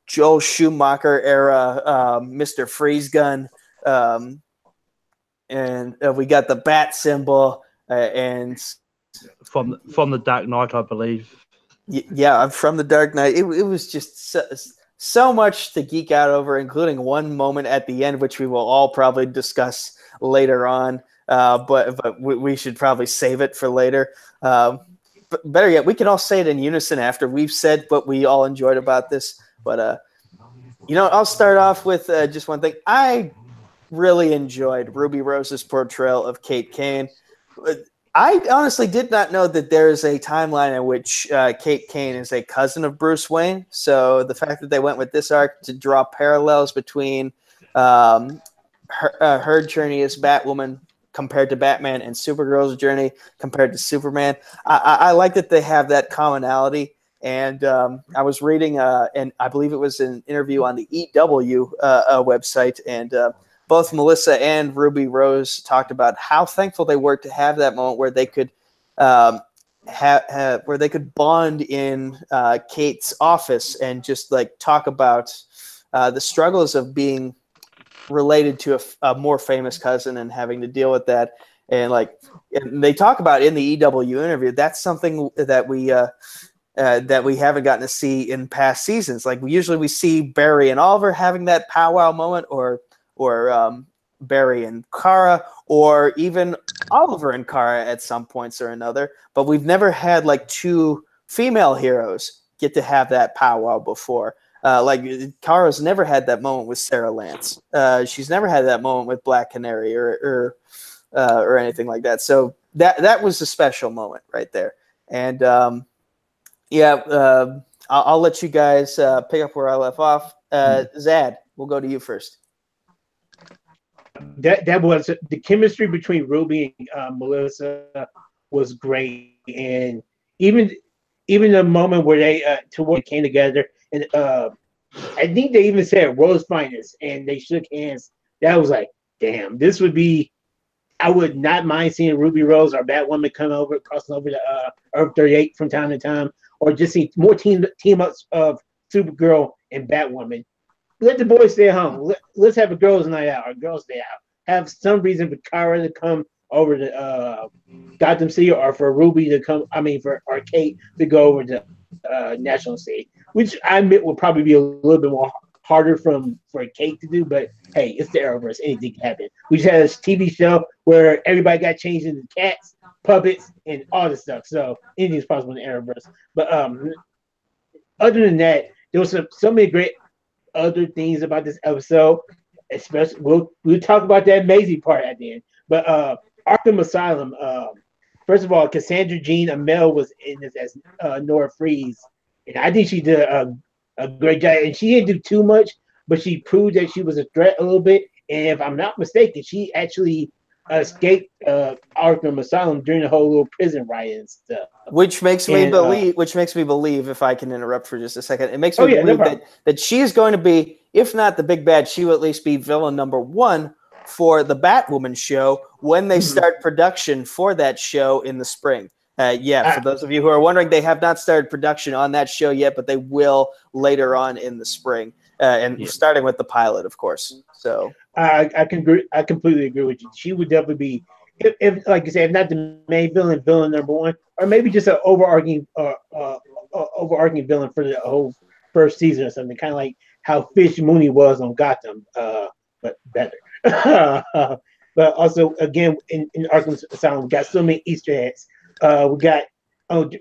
Speaker 1: Joel Schumacher era Mr. Freeze gun, and we got the bat symbol and
Speaker 4: from the Dark Knight, I believe.
Speaker 1: Yeah, from the Dark Knight. It was just so much to geek out over, including one moment at the end, which we will all probably discuss later on. But we should probably save it for later. But better yet, we can all say it in unison after we've said what we all enjoyed about this. But I'll start off with just one thing. I really enjoyed Ruby Rose's portrayal of Kate Kane. I honestly did not know that there is a timeline in which Kate Kane is a cousin of Bruce Wayne. So the fact that they went with this arc to draw parallels between her journey as Batwoman compared to Batman and Supergirl's journey compared to Superman, I like that they have that commonality. And I was reading, and I believe it was an interview on the EW website, and both Melissa and Ruby Rose talked about how thankful they were to have that moment where they could where they could bond in Kate's office and just like talk about the struggles of being related to a more famous cousin and having to deal with that. And they talk about in the EW interview, that's something that we haven't gotten to see in past seasons. Like we see Barry and Oliver having that powwow moment, or Barry and Kara, or even Oliver and Kara at some points or another. But we've never had like 2 female heroes get to have that powwow before. Kara's never had that moment with Sarah Lance. She's never had that moment with Black Canary or anything like that. So that was a special moment right there. And Yeah, I'll let you guys pick up where I left off. Zad, we'll go to you first.
Speaker 2: That was the chemistry between Ruby and Melissa was great, and even the moment where they came together, and I think they even said Rose Finest, and they shook hands. That was like, damn, this would be. I would not mind seeing Ruby Rose or Batwoman crossing over to Earth 38 from time to time, or just see more team ups of Supergirl and Batwoman. Let the boys stay home. Let's have a girls' night out or girls' day out. Have some reason for Kara to come over to Gotham City, or for Ruby to come. I mean, for Kate to go over to National City, which I admit will probably be a little bit more harder for Kate to do. But hey, it's the Arrowverse. Anything can happen. We just had a TV show where everybody got changed into cats, puppets, and all this stuff. So anything's possible in the Arrowverse. But other than that, there was so many great other things about this episode. Especially, we'll talk about that amazing part at the end. But Arkham Asylum. First of all, Cassandra Jean Amell was in this as Nora Freeze, and I think she did a great job. And she didn't do too much, but she proved that she was a threat a little bit. And if I'm not mistaken, she actually escaped Arkham Asylum during the whole little prison riot and stuff.
Speaker 1: Which makes me believe, if I can interrupt for just a second, it makes me believe that she is going to be, if not the big bad, she will at least be villain number one for the Batwoman show when they start production for that show in the spring. For those of you who are wondering, they have not started production on that show yet, but they will later on in the spring, starting with the pilot, of course. So
Speaker 2: I completely agree with you. She would definitely be, if like you said, if not the main villain number one, or maybe just an overarching villain for the whole first season or something, kind of like how Fish Mooney was on Gotham, but better. But also, again, in Arkham Asylum, we got so many Easter eggs. We got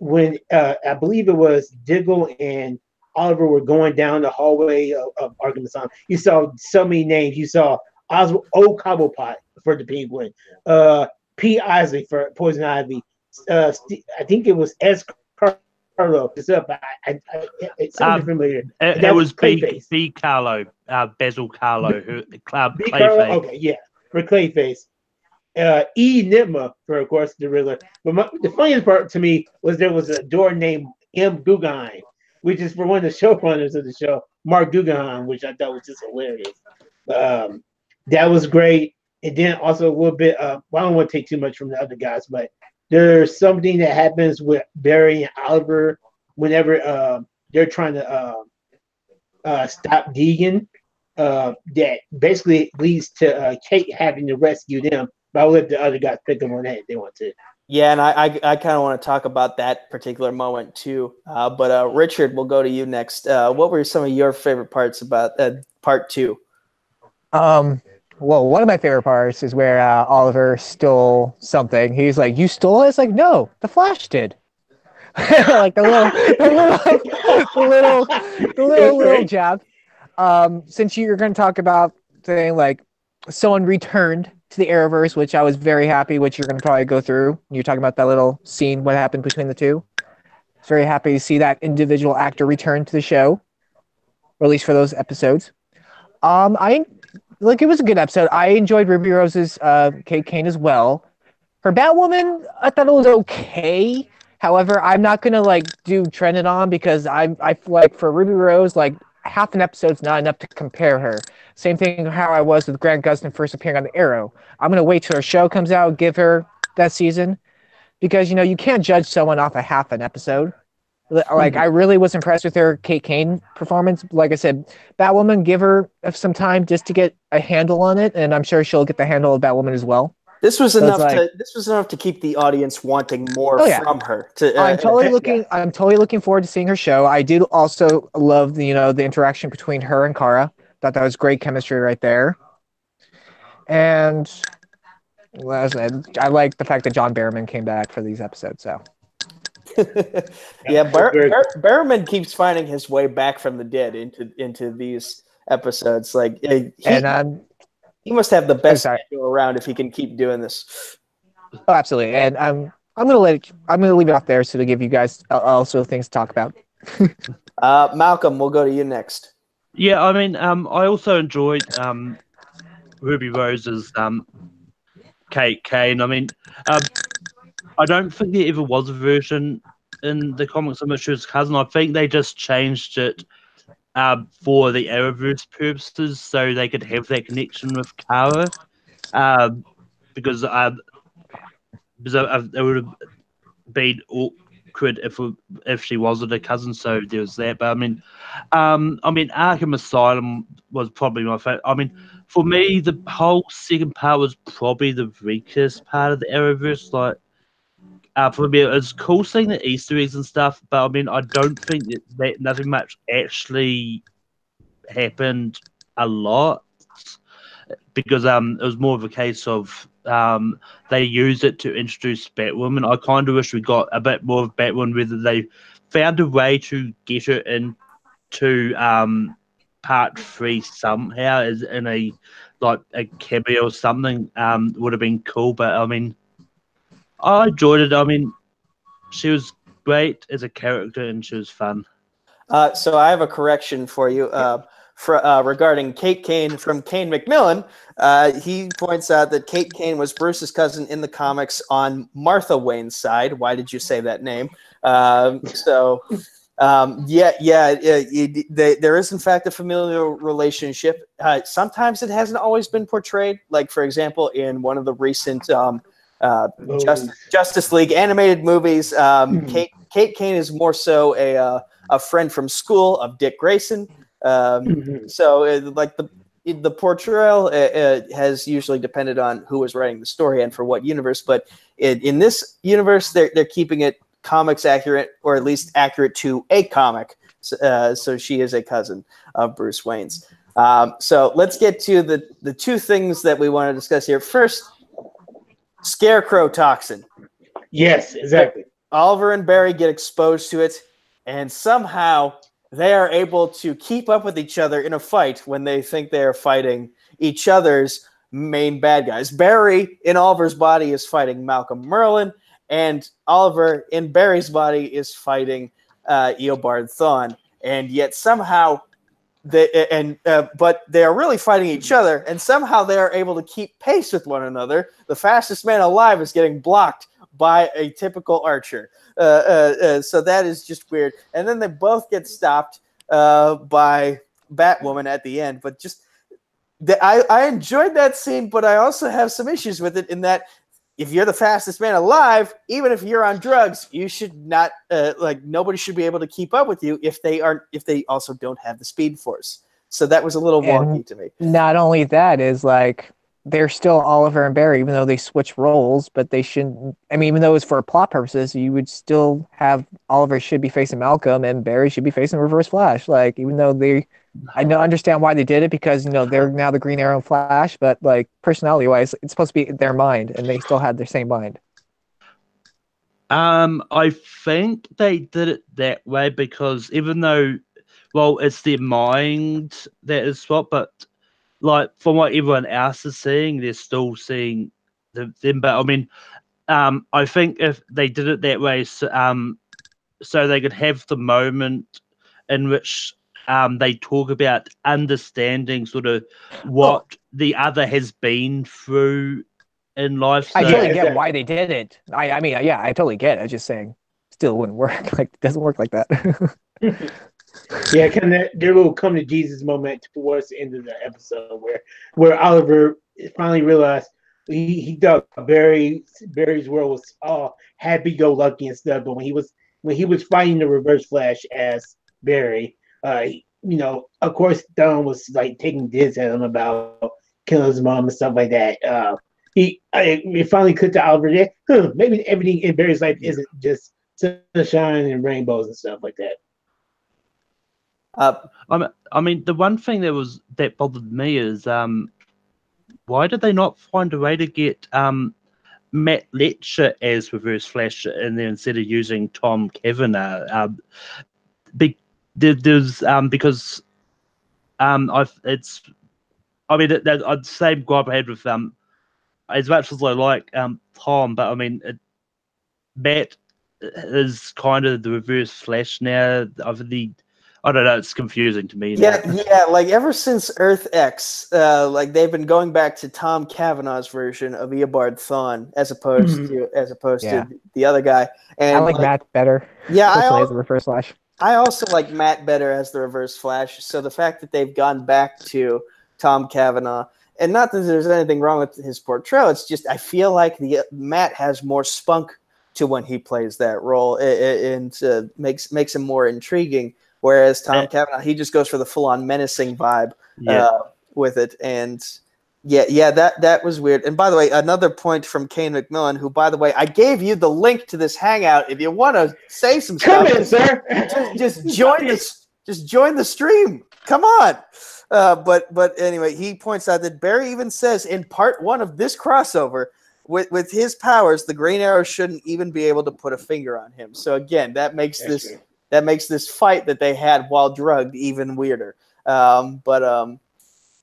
Speaker 2: when I believe it was Diggle and Oliver were going down the hallway of Arkham Asylum. You saw so many names. You saw Oswald Cobblepot for the Penguin, P. Isley for Poison Ivy. I think it was S. Carlo. It's up. It's something familiar.
Speaker 4: It was B. Carlo, Basil Carlo, who Clayface.
Speaker 2: Okay, yeah, for Clayface. E. Nitma for, of course, the Riddler. But the funniest part to me was there was a door named M. Guggenheim, which is for one of the showrunners of the show, Mark Guggenheim, which I thought was just hilarious. That was great. And then also a little bit, I don't want to take too much from the other guys, but there's something that happens with Barry and Oliver whenever they're trying to stop Deegan, that basically leads to Kate having to rescue them. But I'll let the other guys pick them on that if they want to.
Speaker 1: Yeah, and I kind of want to talk about that particular moment too. But Richard, we'll go to you next. What were some of your favorite parts about part two?
Speaker 3: Well, one of my favorite parts is where Oliver stole something. He's like, "You stole it?" It's like, "No, the Flash did." Like the little jab. Since you're going to talk about saying like someone returned to the Arrowverse, which I was very happy, which you're going to probably go through. You're talking about that little scene, what happened between the two. I was very happy to see that individual actor return to the show, or at least for those episodes. It was a good episode. I enjoyed Ruby Rose's Kate Kane as well. Her Batwoman, I thought it was okay. However, I'm not gonna do Trending On because I feel like for Ruby Rose, half an episode's not enough to compare her. Same thing how I was with Grant Gustin first appearing on the Arrow. I'm gonna wait till her show comes out, give her that season, because you can't judge someone off a half an episode. I really was impressed with her Kate Kane performance. Like I said, Batwoman, give her some time just to get a handle on it, and I'm sure she'll get the handle of Batwoman as well.
Speaker 1: This was enough to keep the audience wanting more from her.
Speaker 3: I'm totally looking forward to seeing her show. I did also love the interaction between her and Kara. Thought that was great chemistry right there. And I like the fact that John Barrowman came back for these episodes. So.
Speaker 1: Yeah, Barrowman keeps finding his way back from the dead into these episodes. He must have the best schedule around if he can keep doing this.
Speaker 3: Oh, absolutely. And I'm gonna leave it off there so to give you guys also things to talk about.
Speaker 1: Malcolm, we'll go to you next.
Speaker 4: Yeah, I mean, I also enjoyed Ruby Rose's Kate Kane. I mean, I don't think there ever was a version in the comics of which she was cousin. I think they just changed it for the Arrowverse purposes, so they could have that connection with Kara. Because it would have been awkward if she wasn't a cousin. So there was that. But I mean, Arkham Asylum was probably my favorite. I mean, for me, the whole second part was probably the weakest part of the Arrowverse. Like, for me, it's cool seeing the Easter eggs and stuff, but I mean, I don't think that nothing much actually happened a lot because it was more of a case of they used it to introduce Batwoman. I kind of wish we got a bit more of Batwoman, whether they found a way to get her into part 3 somehow, as in a cameo or something, would have been cool. But I mean, I enjoyed it. I mean, she was great as a character and she was fun.
Speaker 1: So I have a correction for you regarding Kate Kane from Kane McMillan. He points out that Kate Kane was Bruce's cousin in the comics on Martha Wayne's side. Why did you say that name? There is in fact a familial relationship. Sometimes it hasn't always been portrayed. Like, for example, in one of the recent Justice League animated movies, Kate Kane is more so a friend from school of Dick Grayson. So the portrayal has usually depended on who was writing the story and for what universe. But in this universe, they're keeping it comics accurate, or at least accurate to a comic. So she is a cousin of Bruce Wayne's. So let's get to the two things that we want to discuss here. First, Scarecrow toxin.
Speaker 2: Yes, exactly.
Speaker 1: Oliver and Barry get exposed to it, and somehow they are able to keep up with each other in a fight when they think they are fighting each other's main bad guys. Barry in Oliver's body is fighting Malcolm Merlyn, and Oliver in Barry's body is fighting Eobard Thawne. And yet somehow but they are really fighting each other, and somehow they are able to keep pace with one another. The fastest man alive is getting blocked by a typical archer. So that is just weird. And then they both get stopped by Batwoman at the end. But just I enjoyed that scene, but I also have some issues with it in that if you're the fastest man alive, even if you're on drugs, you should not nobody should be able to keep up with you if they also don't have the speed force. So that was a little wonky to me.
Speaker 3: Not only that is they're still Oliver and Barry, even though they switch roles, but they shouldn't. I mean, even though it's for plot purposes, you would still have Oliver should be facing Malcolm and Barry should be facing Reverse Flash. Even though I don't understand why they did it because they're now the Green Arrow and Flash, but personality wise, it's supposed to be their mind, and they still had their same mind.
Speaker 4: I think they did it that way because even though, it's their mind that is swapped, but from what everyone else is seeing, they're still seeing them. But I mean, I think if they did it that way, so they could have the moment in which they talk about understanding sort of what the other has been through in life. So,
Speaker 3: I totally get why they did it. I mean, yeah, I totally get it. I'm just saying, still wouldn't work. It doesn't work like that.
Speaker 2: Yeah, kind of their little come to Jesus moment towards the end of the episode where Oliver finally realized he thought Barry's world was all happy go lucky and stuff, but when he was fighting the Reverse Flash as Barry, of course Don was taking digs at him about killing his mom and stuff like that. It finally clicked to Oliver that maybe everything in Barry's life isn't just sunshine and rainbows and stuff like that.
Speaker 4: I mean, the one thing that bothered me is why did they not find a way to get Matt Letcher as Reverse Flash and then instead of using Tom Kavanagh? Because the same gripe I had with as much as I like Tom, but I mean Matt is kind of the reverse Flash now. I don't know. It's confusing to me.
Speaker 1: Yeah,
Speaker 4: now.
Speaker 1: yeah. Like ever since Earth X, like they've been going back to Tom Cavanagh's version of Eobard Thawne as opposed to the other guy. And
Speaker 3: I like Matt better.
Speaker 1: Yeah,
Speaker 3: as the reverse Flash.
Speaker 1: I also like Matt better as the reverse Flash. So the fact that they've gone back to Tom Cavanagh, and not that there's anything wrong with his portrayal, it's just I feel like Matt has more spunk to when he plays that role, and makes him more intriguing. Whereas Tom Cavanagh, he just goes for the full-on menacing vibe with it. And yeah, that was weird. And by the way, another point from Kane McMillan, who, by the way, I gave you the link to this hangout. If you want to say some stuff,
Speaker 2: sir.
Speaker 1: just join this. Just join the stream. Come on. But anyway, he points out that Barry even says in part 1 of this crossover, with his powers, the Green Arrow shouldn't even be able to put a finger on him. So again, that makes this fight that they had while drugged even weirder.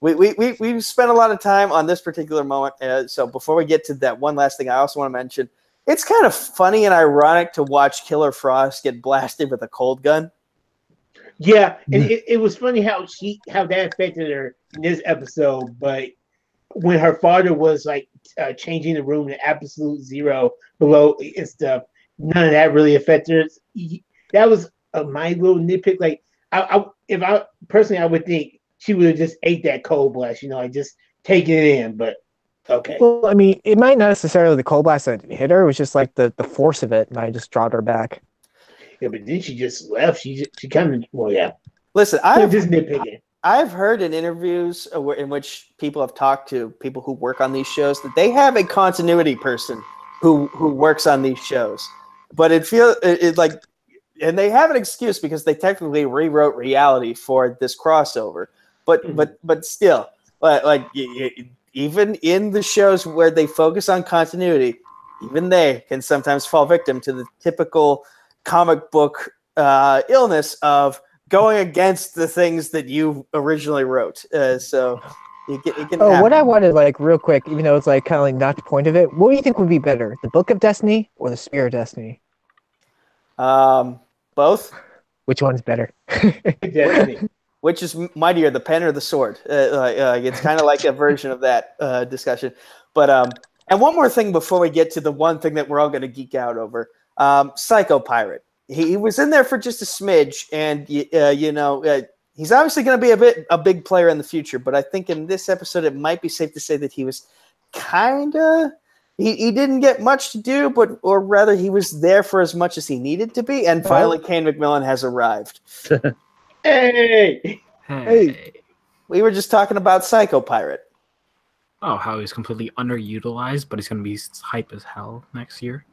Speaker 1: We've spent a lot of time on this particular moment. So before we get to that, one last thing I also want to mention, it's kind of funny and ironic to watch Killer Frost get blasted with a cold gun.
Speaker 2: Yeah, and it was funny how that affected her in this episode, but when her father was like changing the room to absolute zero below and stuff, none of that really affected her. That was my little nitpick. Like, if I personally, I would think she would have just ate that cold blast, like just taking it in. But okay.
Speaker 3: Well, I mean, it might not necessarily the cold blast that hit her. It was just like the force of it might have just dropped her back.
Speaker 2: Yeah, but then she just left. She kind of yeah.
Speaker 1: Listen,
Speaker 2: I'm just nitpicking.
Speaker 1: I've heard in interviews in which people have talked to people who work on these shows that they have a continuity person who works on these shows, but it feels like. And they have an excuse because they technically rewrote reality for this crossover. But still, like even in the shows where they focus on continuity, even they can sometimes fall victim to the typical comic book illness of going against the things that you originally wrote. So it can happen.
Speaker 3: What I wanted, like, real quick, even though it's like kind of like not the point of it, what do you think would be better, the Book of Destiny or the Spear of Destiny?
Speaker 1: Both.
Speaker 3: Which one's better?
Speaker 1: Which is mightier, the pen or the sword? It's kind of like a version of that discussion. But and one more thing before we get to the one thing that we're all going to geek out over, Psycho Pirate. He was in there for just a smidge, and he's obviously going to be a big player in the future. But I think in this episode, it might be safe to say that he was kind of. He didn't get much to do, or rather, he was there for as much as he needed to be. And finally, Kane McMillan has arrived.
Speaker 2: Hey!
Speaker 1: We were just talking about Psycho Pirate.
Speaker 5: Oh, how he's completely underutilized, but he's going to be hype as hell next year.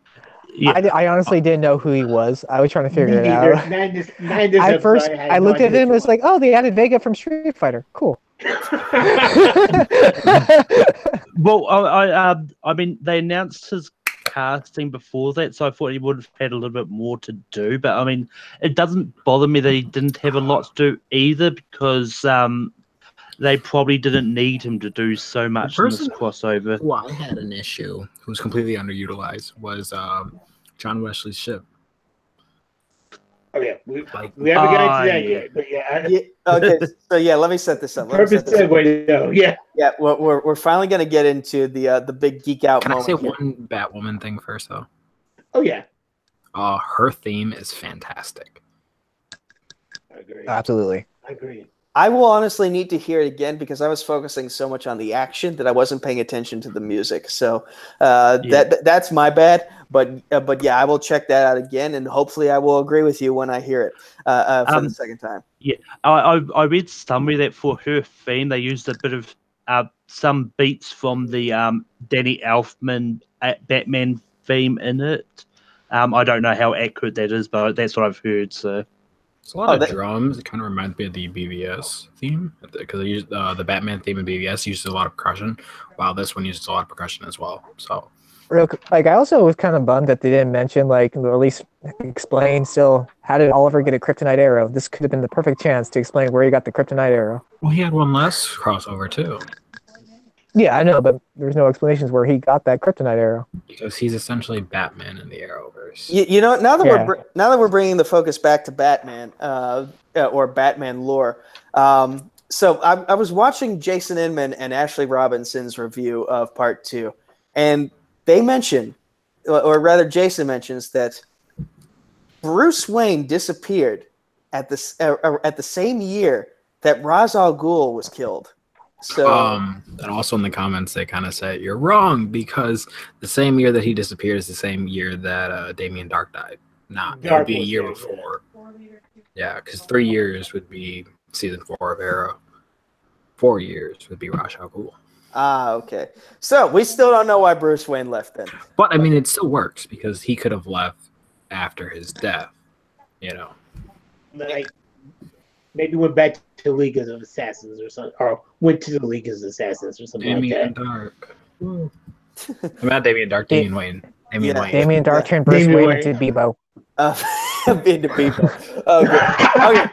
Speaker 3: Yeah. I honestly didn't know who he was. I was trying to figure it out. At first, I looked at him and was like, oh, they added Vega from Street Fighter. Cool.
Speaker 4: Well, I mean, they announced his casting before that, so I thought he would have had a little bit more to do. But I mean, it doesn't bother me that he didn't have a lot to do either, because they probably didn't need him to do so much in this crossover.
Speaker 5: Who I had an issue, who was completely underutilized, was John Wesley's ship.
Speaker 2: Oh yeah, we haven't got into that yet, but yeah.
Speaker 1: Okay, so yeah, let me set this up.
Speaker 2: Perfect segue, though. Yeah.
Speaker 1: Yeah, we're finally going to get into the big geek out moment.
Speaker 5: Can I say one Batwoman thing first, though?
Speaker 2: Oh yeah.
Speaker 5: Her theme is fantastic.
Speaker 2: I agree.
Speaker 3: Absolutely.
Speaker 2: I agree.
Speaker 1: I will honestly need to hear it again because I was focusing so much on the action that I wasn't paying attention to the music. So that's my bad. But yeah, I will check that out again, and hopefully I will agree with you when I hear it for the second time.
Speaker 4: Yeah, I read somewhere that for her theme they used a bit of some beats from the Danny Elfman Batman theme in it. I don't know how accurate that is, but that's what I've heard. So.
Speaker 5: It's a lot of drums. It kind of reminds me of the BVS theme, because they use the Batman theme in BVS uses a lot of percussion, while this one uses a lot of percussion as well. So,
Speaker 3: I also was kind of bummed that they didn't mention, like, or at least explain still, how did Oliver get a kryptonite arrow? This could have been the perfect chance to explain where he got the kryptonite arrow.
Speaker 5: Well, he had one less crossover too.
Speaker 3: Yeah, I know, but there's no explanations where he got that kryptonite arrow.
Speaker 5: Because he's essentially Batman in the Arrowverse.
Speaker 1: You know, now that
Speaker 3: Yeah.
Speaker 1: we're bringing the focus back to Batman, or Batman lore. So I was watching Jason Inman and Ashley Robinson's review of Part 2, and they mention, or rather, Jason mentions that Bruce Wayne disappeared at the same year that Ra's al Ghul was killed. So,
Speaker 5: and also in the comments, they kind of say you're wrong because the same year that he disappeared is the same year that Damien Dark died. It would be a year before. Yeah, because 3 years would be season 4 of Arrow. 4 years would be Ra's al Ghul.
Speaker 1: Okay. So we still don't know why Bruce Wayne left then.
Speaker 5: But I mean, it still works because he could have left after his death. You know,
Speaker 2: like maybe went back to the League of Assassins or something, or went to the League of Assassins or something
Speaker 5: Damien
Speaker 2: like that.
Speaker 5: Dark. I'm not Damien Dark. Damien Wayne. Wayne.
Speaker 3: Damien Dark turned Bruce
Speaker 2: Damien
Speaker 3: Wayne
Speaker 2: Wayne.
Speaker 3: into Bebo.
Speaker 1: Into people. Okay.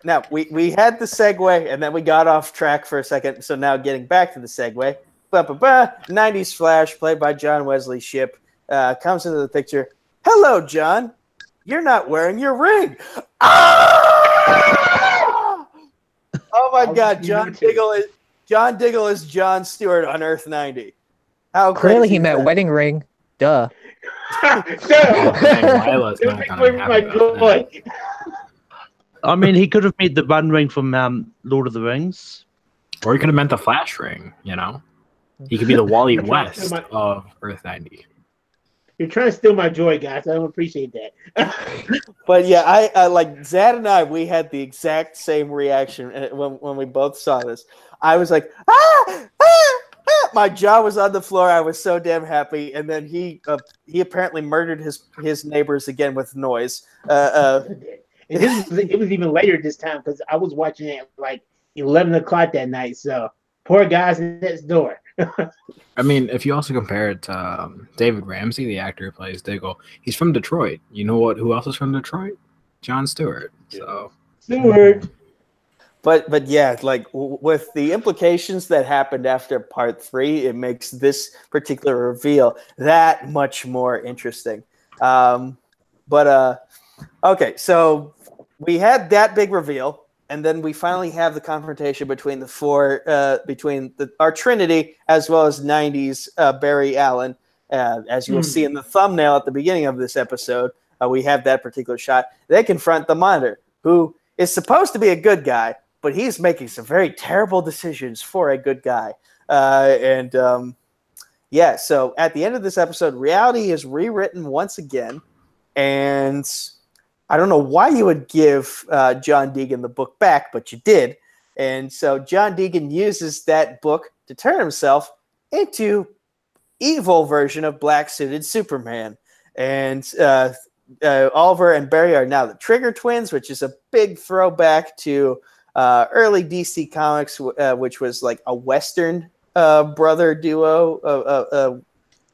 Speaker 1: Now we had the segue and then we got off track for a second. So now getting back to the segue. 90s Flash, played by John Wesley Shipp, comes into the picture. Hello, John. You're not wearing your ring. Ah! Oh my God, John Diggle is John Stewart on Earth 90. How
Speaker 3: Clearly, he
Speaker 1: crazy is
Speaker 3: meant
Speaker 1: that?
Speaker 3: wedding ring. Duh.
Speaker 5: Lila's not gonna happen about that.
Speaker 4: I mean, he could have made the band ring from Lord of the Rings.
Speaker 5: Or he could have meant the Flash ring, you know? He could be the Wally West of Earth 90.
Speaker 2: You're trying to steal my joy, guys. I don't appreciate that.
Speaker 1: But yeah, I like Zad and I. We had the exact same reaction when we both saw this. I was like, ah! My jaw was on the floor. I was so damn happy. And then he apparently murdered his neighbors again with noise.
Speaker 2: And it was even later this time because I was watching it at like 11 o'clock that night. So poor guys next door.
Speaker 5: I mean, if you also compare it to David Ramsey, the actor who plays Diggle, he's from Detroit. You know what? Who else is from Detroit? John Stewart. So
Speaker 2: Stewart.
Speaker 1: But yeah, like with the implications that happened after Part 3, it makes this particular reveal that much more interesting. Okay, so we had that big reveal. And then we finally have the confrontation between our Trinity as well as 90s Barry Allen. As you will see in the thumbnail at the beginning of this episode, we have that particular shot. They confront the Monitor, who is supposed to be a good guy, but he's making some very terrible decisions for a good guy. So at the end of this episode, reality is rewritten once again, and I don't know why you would give John Deegan the book back, but you did. And so John Deegan uses that book to turn himself into evil version of black-suited Superman. And Oliver and Barry are now the Trigger Twins, which is a big throwback to early DC Comics, which was like a Western brother duo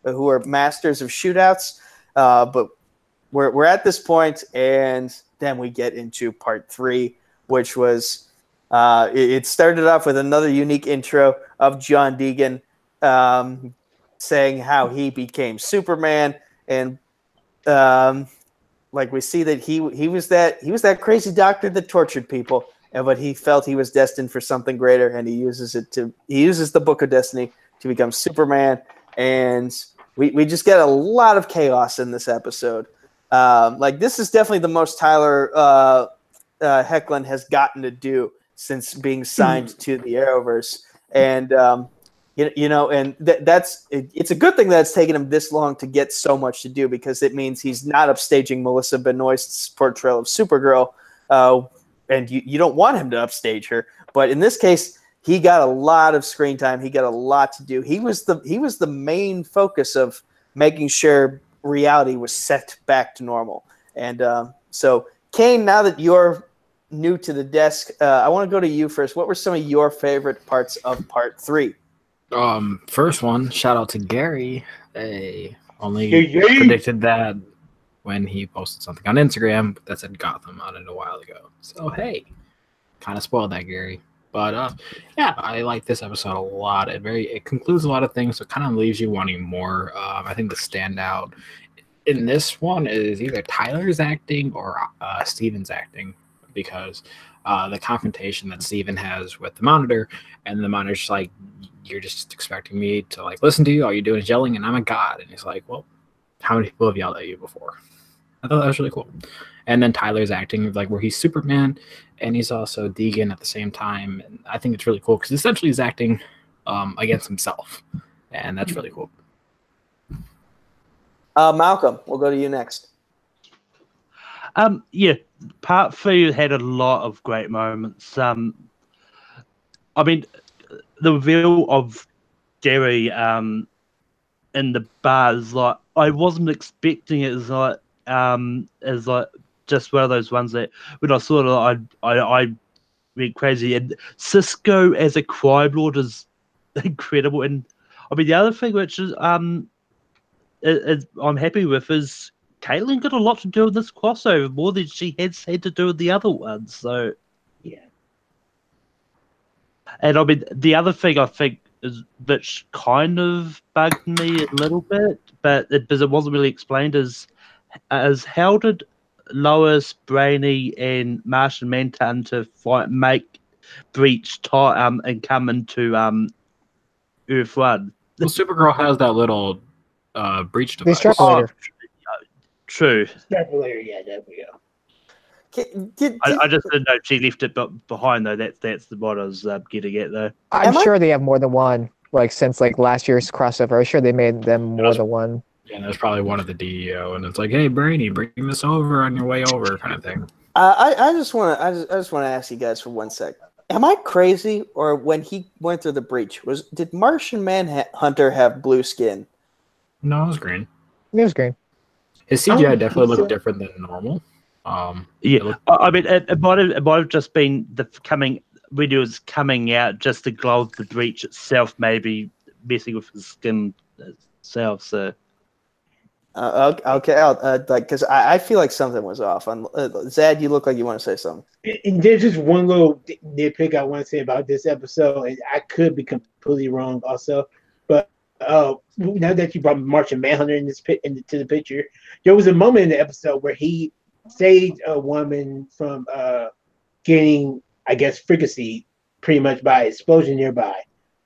Speaker 1: who are masters of shootouts. But we're at this point, and then we get into Part 3, which was it started off with another unique intro of John Deegan saying how he became Superman, and like we see that he was that crazy doctor that tortured people, but he felt he was destined for something greater, and he uses the Book of Destiny to become Superman, and we just get a lot of chaos in this episode. Like this is definitely the most Tyler Hoechlin has gotten to do since being signed to the Arrowverse, and it's a good thing that it's taken him this long to get so much to do, because it means he's not upstaging Melissa Benoist's portrayal of Supergirl, and you don't want him to upstage her. But in this case, he got a lot of screen time. He got a lot to do. He was the main focus of making sure reality was set back to normal. And so, Kane, now that you're new to the desk, I want to go to you first. What were some of your favorite parts of Part 3?
Speaker 5: First one, shout out to Gary. They only
Speaker 2: Yay.
Speaker 5: predicted that when he posted something on Instagram that said Gotham on it a while ago. So hey, kind of spoiled that, Gary. But yeah, I like this episode a lot. It concludes a lot of things, so it kind of leaves you wanting more. I think the standout in this one is either Tyler's acting or Steven's acting, because the confrontation that Steven has with the monitor, and the monitor's just like, you're just expecting me to like listen to you, all you're doing is yelling, and I'm a god. And he's like, well, how many people have yelled at you before? I thought that was really cool. And then Tyler's acting like where he's Superman and he's also Deegan at the same time. And I think it's really cool because essentially he's acting against himself, and that's really cool.
Speaker 1: Malcolm, we'll go to you next.
Speaker 4: Yeah, part 3 had a lot of great moments. I mean, the reveal of Gary in the bar is like, I wasn't expecting it as like just one of those ones that when I saw it, I went crazy. And Cisco as a crime lord is incredible. And I mean, the other thing which is I'm happy with is Caitlin got a lot to do with this crossover, more than she has had to do with the other ones. So
Speaker 2: Yeah.
Speaker 4: And I mean, the other thing I think is which kind of bugged me a little bit, because it wasn't really explained, is how did Lois, Brainy, and Martian Manhunter make breach and come into Earth 1?
Speaker 5: Well, Supergirl has that little breach
Speaker 3: The
Speaker 5: device.
Speaker 3: extrapolator.
Speaker 4: True.
Speaker 2: Extrapolator, yeah, there we go.
Speaker 4: I just didn't know she left it behind though. That's what I was getting at though.
Speaker 3: I'm sure they have more than one. Like since like last year's crossover, I'm sure they made them more than one.
Speaker 5: Yeah, and there's probably one of the DEO, and it's like, hey, Brainy, bring this over on your way over, kind of thing.
Speaker 1: I just want to ask you guys for 1 sec. Am I crazy, or when he went through the breach, did Martian Manhunter have blue skin?
Speaker 5: No, it was green.
Speaker 3: It was green.
Speaker 5: His CGI definitely looked different than normal.
Speaker 4: Yeah, I mean, it might have just been when it was coming out, just the glow of the breach itself, maybe messing with his skin itself. So,
Speaker 1: okay, because I feel like something was off. Zad, you look like you want to say something.
Speaker 2: And there's just one little nitpick I want to say about this episode, and I could be completely wrong also, but now that you brought Martian Manhunter into the picture, there was a moment in the episode where he saved a woman from getting, I guess, fricasseed pretty much by an explosion nearby.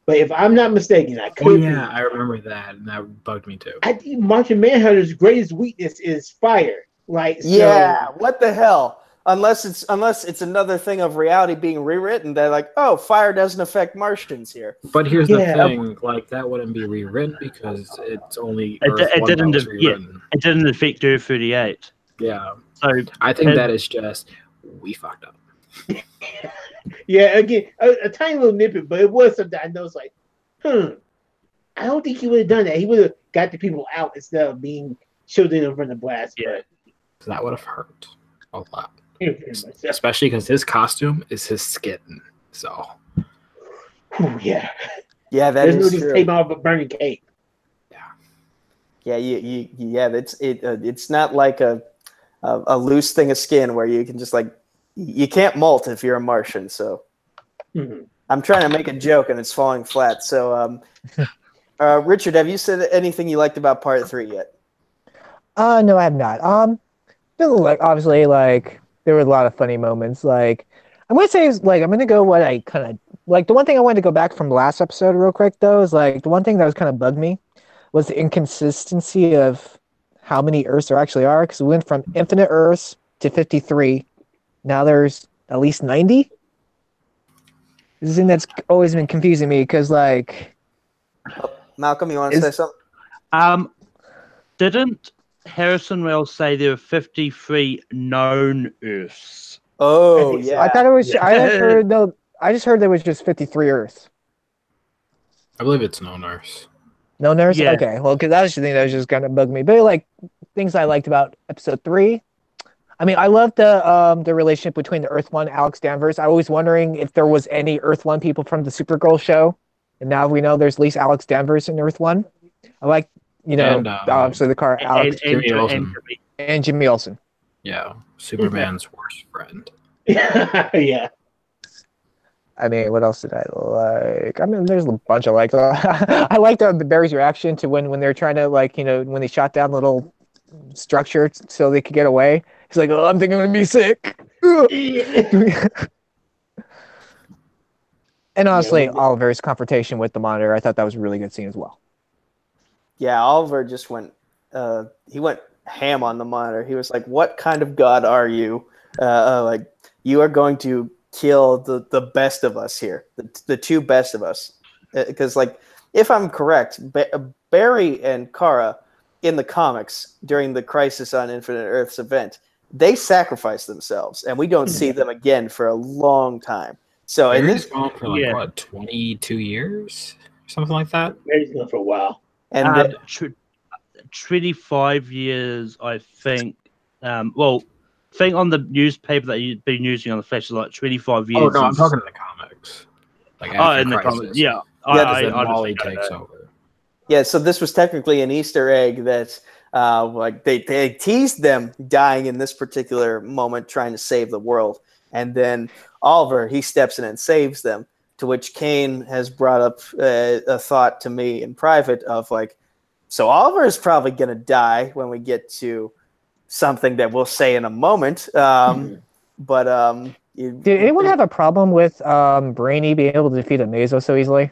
Speaker 2: But if I'm not mistaken, I could.
Speaker 5: Oh, yeah, I remember that, and that bugged me too.
Speaker 2: I think Martian Manhunter's greatest weakness is fire. Like, so,
Speaker 1: yeah, what the hell? Unless it's another thing of reality being rewritten, they're like, oh, fire doesn't affect Martians here.
Speaker 5: But here's the thing, like that wouldn't be rewritten because it's only
Speaker 4: it didn't affect Earth 38.
Speaker 5: Yeah.
Speaker 4: So
Speaker 5: I think that is just we fucked up.
Speaker 2: Yeah, again, a tiny little nitpick, but it was something I know. It's like, I don't think he would have done that. He would have got the people out instead of being shielded them from the blast.
Speaker 4: Yeah.
Speaker 5: So that would have hurt a lot. Especially because his costume is his skin. So.
Speaker 2: Yeah.
Speaker 1: Yeah, that is
Speaker 2: true.
Speaker 1: true.
Speaker 2: Tape off a burning cape.
Speaker 1: Yeah. Yeah, it's not like a loose thing of skin where you can just like, you can't molt if you're a Martian. So I'm trying to make a joke and it's falling flat. So Richard, have you said anything you liked about part 3 yet?
Speaker 3: No, I have not. Like obviously, like there were a lot of funny moments. Like I'm gonna say, like I'm gonna go what I kind of like. The one thing I wanted to go back from the last episode real quick though is like the one thing that was kind of bugged me was the inconsistency of how many Earths there actually are. Because we went from infinite Earths to 53. Now there's at least 90. This is the thing that's always been confusing me because like.
Speaker 1: Malcolm, you want to say something?
Speaker 4: Didn't Harrison Wells say there were 53 known Earths?
Speaker 1: Oh, yeah.
Speaker 3: I thought it was. Yeah. I just heard there was just 53 Earths.
Speaker 5: I believe it's known Earths.
Speaker 3: No Earths?
Speaker 4: Yeah.
Speaker 3: Okay. Well, because that was the thing that was just kind of bugged me. But like things I liked about episode 3. I mean, I love the relationship between the Earth 1 Alex Danvers. I was wondering if there was any Earth 1 people from the Supergirl show, and now we know there's at least Alex Danvers in Earth 1. I like, obviously the car Alex
Speaker 5: and
Speaker 3: Jimmy Olsen.
Speaker 5: Yeah, Superman's worst friend.
Speaker 2: Yeah.
Speaker 3: I mean, what else did I like? I mean, there's a bunch I liked. I liked Barry's reaction to when they're trying to when they shot down the little structure so they could get away. He's like, "Oh, I'm thinking I'm gonna be sick." And honestly, Oliver's confrontation with the Monitor, I thought that was a really good scene as well.
Speaker 1: Yeah, Oliver just went. He went ham on the Monitor. He was like, "What kind of god are you? Like, you are going to kill the best of us here, the two best of us." Because, like, if I'm correct, Barry and Kara in the comics during the Crisis on Infinite Earths event, they sacrificed themselves, and we don't see them again for a long time. So, and this
Speaker 5: gone for like what, 22 years, something like that.
Speaker 2: Barry's gone for a while,
Speaker 1: and
Speaker 4: 25 years, I think. Well, thing on the newspaper that you've been using on the Flash is like 25 years.
Speaker 5: Oh no, I'm talking in the comics. Like
Speaker 4: in the comics, yeah.
Speaker 5: Then Wally takes over.
Speaker 1: Yeah, so this was technically an Easter egg that, like they teased them dying in this particular moment, trying to save the world, and then Oliver, he steps in and saves them. To which Kane has brought up a thought to me in private of like, so Oliver is probably going to die when we get to something that we'll say in a moment. Did
Speaker 3: anyone have a problem with Brainy being able to defeat a Mazo so easily?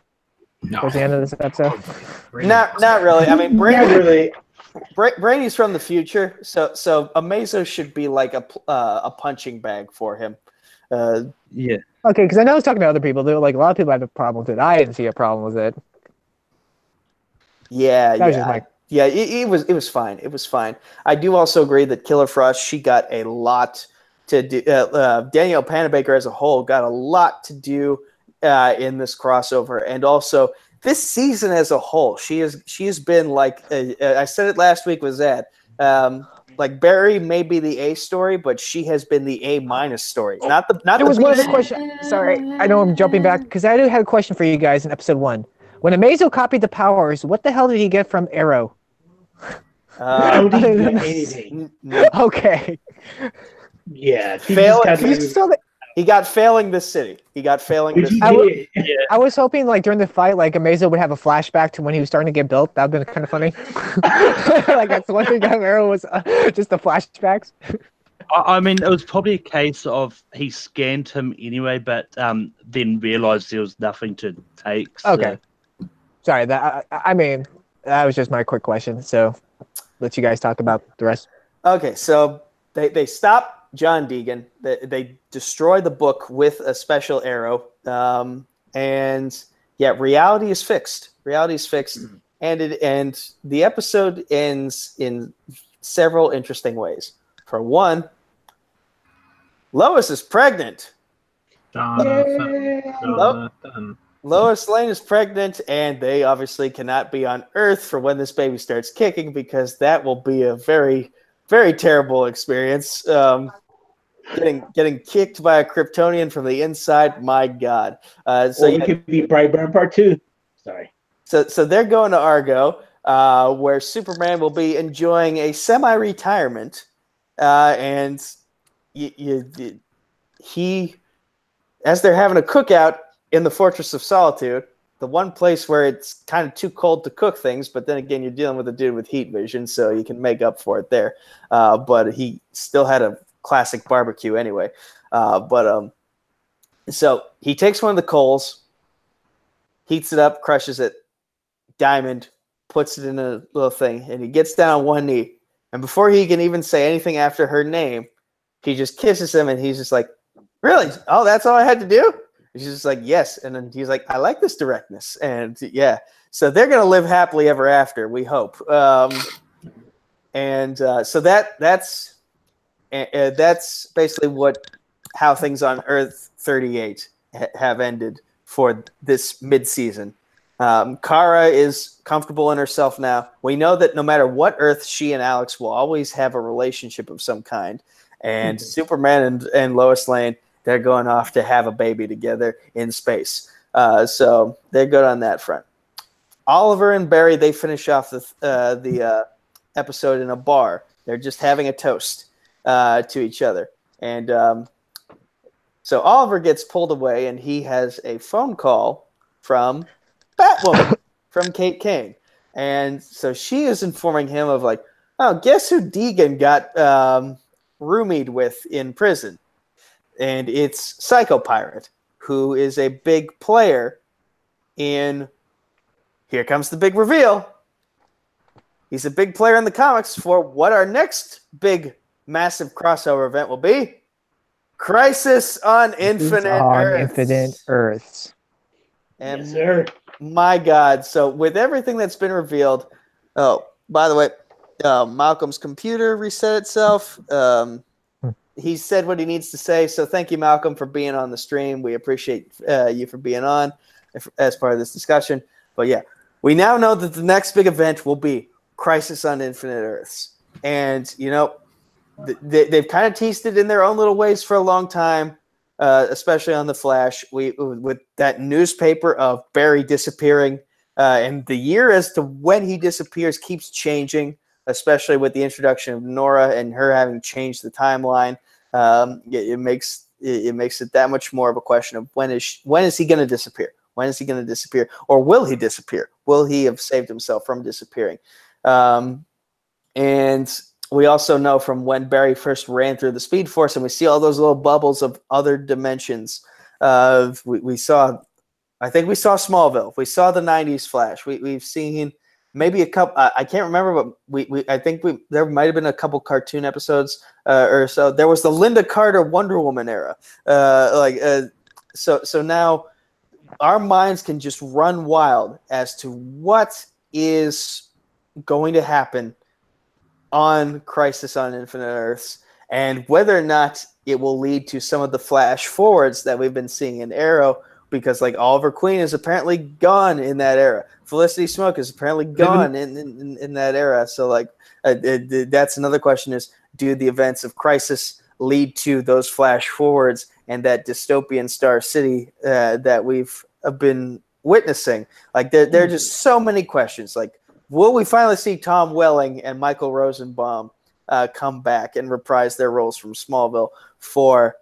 Speaker 5: No.
Speaker 3: Towards the end of this episode?
Speaker 1: Not really. I mean,
Speaker 2: really.
Speaker 1: Brady's from the future, so Amazo should be like a punching bag for him.
Speaker 4: Yeah.
Speaker 3: Okay, because I know I was talking to other people. They were like, a lot of people have a problem with it. I didn't see a problem with it.
Speaker 1: Yeah,
Speaker 3: That was just my...
Speaker 1: Yeah, it was fine. It was fine. I do also agree that Killer Frost, she got a lot to do. Danielle Panabaker as a whole got a lot to do in this crossover, and also this season as a whole. She has been like I said it last week with Zad. Like Barry may be the A story, but she has been the A- story. Not
Speaker 3: It was one of the questions. Sorry, I know I'm jumping back because I do have a question for you guys in episode 1. When Amazo copied the powers, what the hell did he get from Arrow?
Speaker 2: I don't think he got anything.
Speaker 3: Okay.
Speaker 2: Yeah.
Speaker 1: He got failing the city. He got failing the city.
Speaker 3: I was hoping like during the fight, like Amazo would have a flashback to when he was starting to get built. That would have been kind of funny. Like that's one thing about Arrow was just the flashbacks.
Speaker 4: I mean, it was probably a case of he scanned him anyway, but then realized there was nothing to take. So.
Speaker 3: Okay. Sorry, I mean, that was just my quick question. So, let you guys talk about the rest.
Speaker 1: Okay, so they stop John Deegan. They destroy the book with a special arrow, and yeah, reality is fixed. Reality is fixed, and the episode ends in several interesting ways. For one, Lois is pregnant. Lois Lane is pregnant, and they obviously cannot be on Earth for when this baby starts kicking because that will be a very, very terrible experience. Getting kicked by a Kryptonian from the inside, my God.
Speaker 2: It could be Brightburn Part 2. Sorry.
Speaker 1: So they're going to Argo, where Superman will be enjoying a semi-retirement, and he, as they're having a cookout in the Fortress of Solitude, the one place where it's kind of too cold to cook things, but then again, you're dealing with a dude with heat vision, so you can make up for it there. But he still had a classic barbecue anyway. So he takes one of the coals, heats it up, crushes it, Diamond puts it in a little thing, and he gets down on one knee. And before he can even say anything after her name, he just kisses him, and he's just like, "Really? Oh, that's all I had to do?" She's just like, "Yes." And then he's like, "I like this directness." And yeah, so they're going to live happily ever after, we hope. So that's basically how things on Earth 38 have ended for this mid-season. Kara is comfortable in herself now. We know that no matter what Earth, she and Alex will always have a relationship of some kind. And Superman and Lois Lane, they're going off to have a baby together in space. So they're good on that front. Oliver and Barry, they finish off the episode in a bar. They're just having a toast to each other. And So Oliver gets pulled away, and he has a phone call from Batwoman, from Kate Kane. And so she is informing him of like, oh, guess who Deegan got roomied with in prison? And it's Psycho Pirate, who is a big player in... Here comes the big reveal. He's a big player in the comics for what our next big, massive crossover event will be. Crisis on Infinite
Speaker 3: Earths.
Speaker 1: And
Speaker 2: yes, sir.
Speaker 1: My God. So with everything that's been revealed... Oh, by the way, Malcolm's computer reset itself. He said what he needs to say. So thank you, Malcolm, for being on the stream. We appreciate you for being on as part of this discussion. But yeah, we now know that the next big event will be Crisis on Infinite Earths. And, you know, they've kind of teased it in their own little ways for a long time, especially on The Flash. With that newspaper of Barry disappearing, and the year as to when he disappears keeps changing, especially with the introduction of Nora and her having changed the timeline. It makes it that much more of a question of when is he going to disappear? When is he going to disappear? Or will he disappear? Will he have saved himself from disappearing? And we also know from when Barry first ran through the Speed Force, and we see all those little bubbles of other dimensions. We saw Smallville. We saw the 90s Flash. We've seen maybe a couple. I can't remember, but I think there might have been a couple cartoon episodes or so. There was the Linda Carter Wonder Woman era. So now our minds can just run wild as to what is going to happen on Crisis on Infinite Earths, and whether or not it will lead to some of the flash forwards that we've been seeing in Arrow, because like Oliver Queen is apparently gone in that era. Felicity Smoke is apparently gone in that era. So like that's another question is, do the events of Crisis lead to those flash forwards and that dystopian Star City that we've been witnessing? Like there are just so many questions. Like, will we finally see Tom Welling and Michael Rosenbaum come back and reprise their roles from Smallville for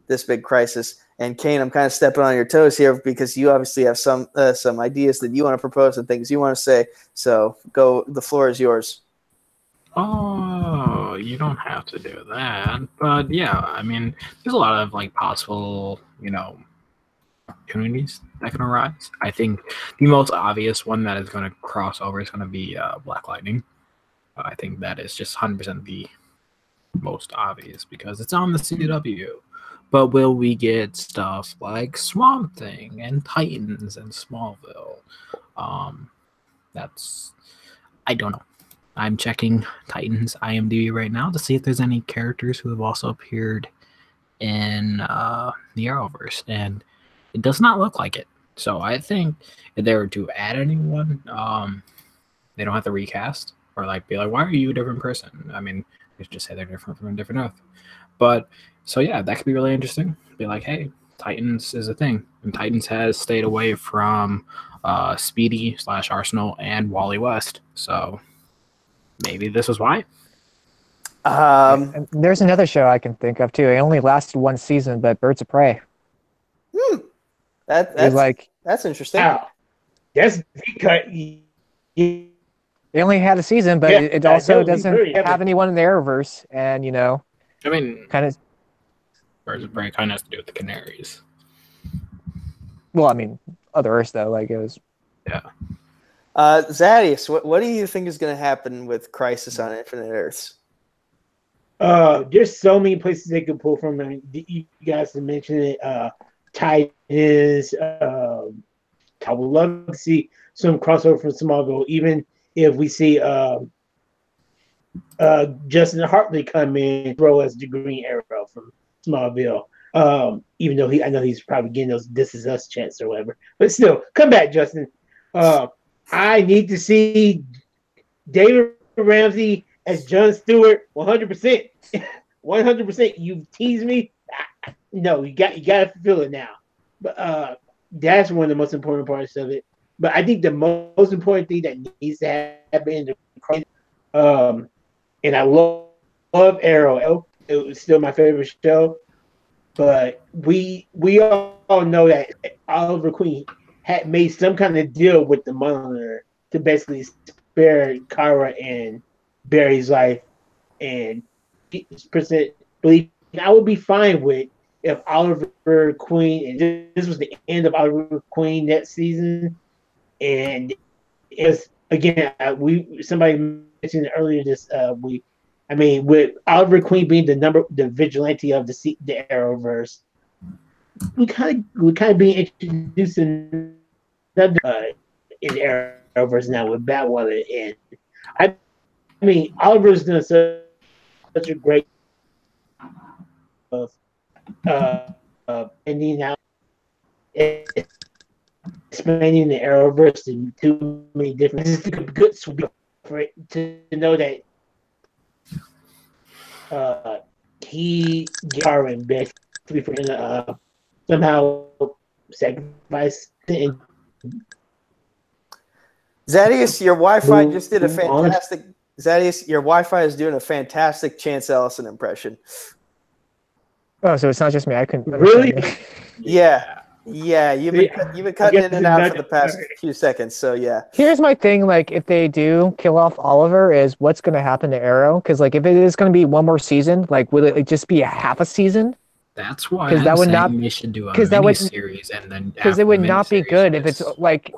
Speaker 1: this big Crisis? And Kane, I'm kind of stepping on your toes here because you obviously have some ideas that you want to propose and things you want to say. So go, the floor is yours.
Speaker 5: Oh, you don't have to do that. But yeah, I mean, there's a lot of like possible, opportunities that can arise. I think the most obvious one that is going to cross over is going to be Black Lightning. I think that is just 100% the most obvious because it's on the CW. But will we get stuff like Swamp Thing and Titans and Smallville? I don't know. I'm checking Titans IMDb right now to see if there's any characters who have also appeared in the Arrowverse, and it does not look like it. So I think if they were to add anyone, they don't have to recast or be like, why are you a different person? I mean, they should just say they're different from a different Earth. But so yeah, that could be really interesting. Be like, hey, Titans is a thing, and Titans has stayed away from Speedy / Arsenal and Wally West. So maybe this is why.
Speaker 3: There's another show I can think of too. It only lasted one season, but Birds of Prey.
Speaker 1: That's interesting.
Speaker 2: That's because
Speaker 3: it only had a season, but it also doesn't have anyone in the Arrowverse, and
Speaker 5: I mean,
Speaker 3: kind of
Speaker 5: Birds of Prey kind of has to do with the Canaries.
Speaker 3: Well, I mean, other Earths though, like it was.
Speaker 5: Yeah.
Speaker 1: Zadius, what do you think is going to happen with Crisis on Infinite Earths?
Speaker 2: There's so many places they could pull from. You guys have mentioned it. Titans. I would love to see some crossover from Smallville, even if we see Justin Hartley come in, throw us the Green Arrow from Smallville. Even though I know he's probably getting those "This Is Us" chants or whatever, but still, come back, Justin. I need to see David Ramsey as Jon Stewart 100%. 100%. You tease me. No, you got to fulfill it now. But that's one of the most important parts of it. But I think the most important thing that needs to happen in the and I love Arrow. It was still my favorite show. but we all know that Oliver Queen had made some kind of deal with the Monitor to basically spare Kara and Barry's life, and percent believe I would be fine with if Oliver Queen, and this was the end of Oliver Queen that season, and it's again somebody mentioned earlier this week. I mean, with Oliver Queen being the vigilante of the Arrowverse, we kind of being introduced in Arrowverse now with Batwoman, and I mean Oliver's doing such a great ending out, explaining the Arrowverse in too many different. It's a good sweep for it to know that he Garvin basically for him to somehow sacrifice.
Speaker 1: Zadius, your Wi-Fi just did a fantastic. Zadius, your Wi-Fi is doing a fantastic Chance Ellison impression.
Speaker 3: Oh, so it's not just me. I couldn't
Speaker 2: really.
Speaker 1: Yeah. You've been cutting in and out for the past few seconds. So yeah.
Speaker 3: Here's my thing: like, if they do kill off Oliver, is what's going to happen to Arrow? Because like, if it is going to be one more season, like, will it just be a half a season?
Speaker 5: That's why that would not. They should do a mini-series and then
Speaker 3: because it would not be good if it's like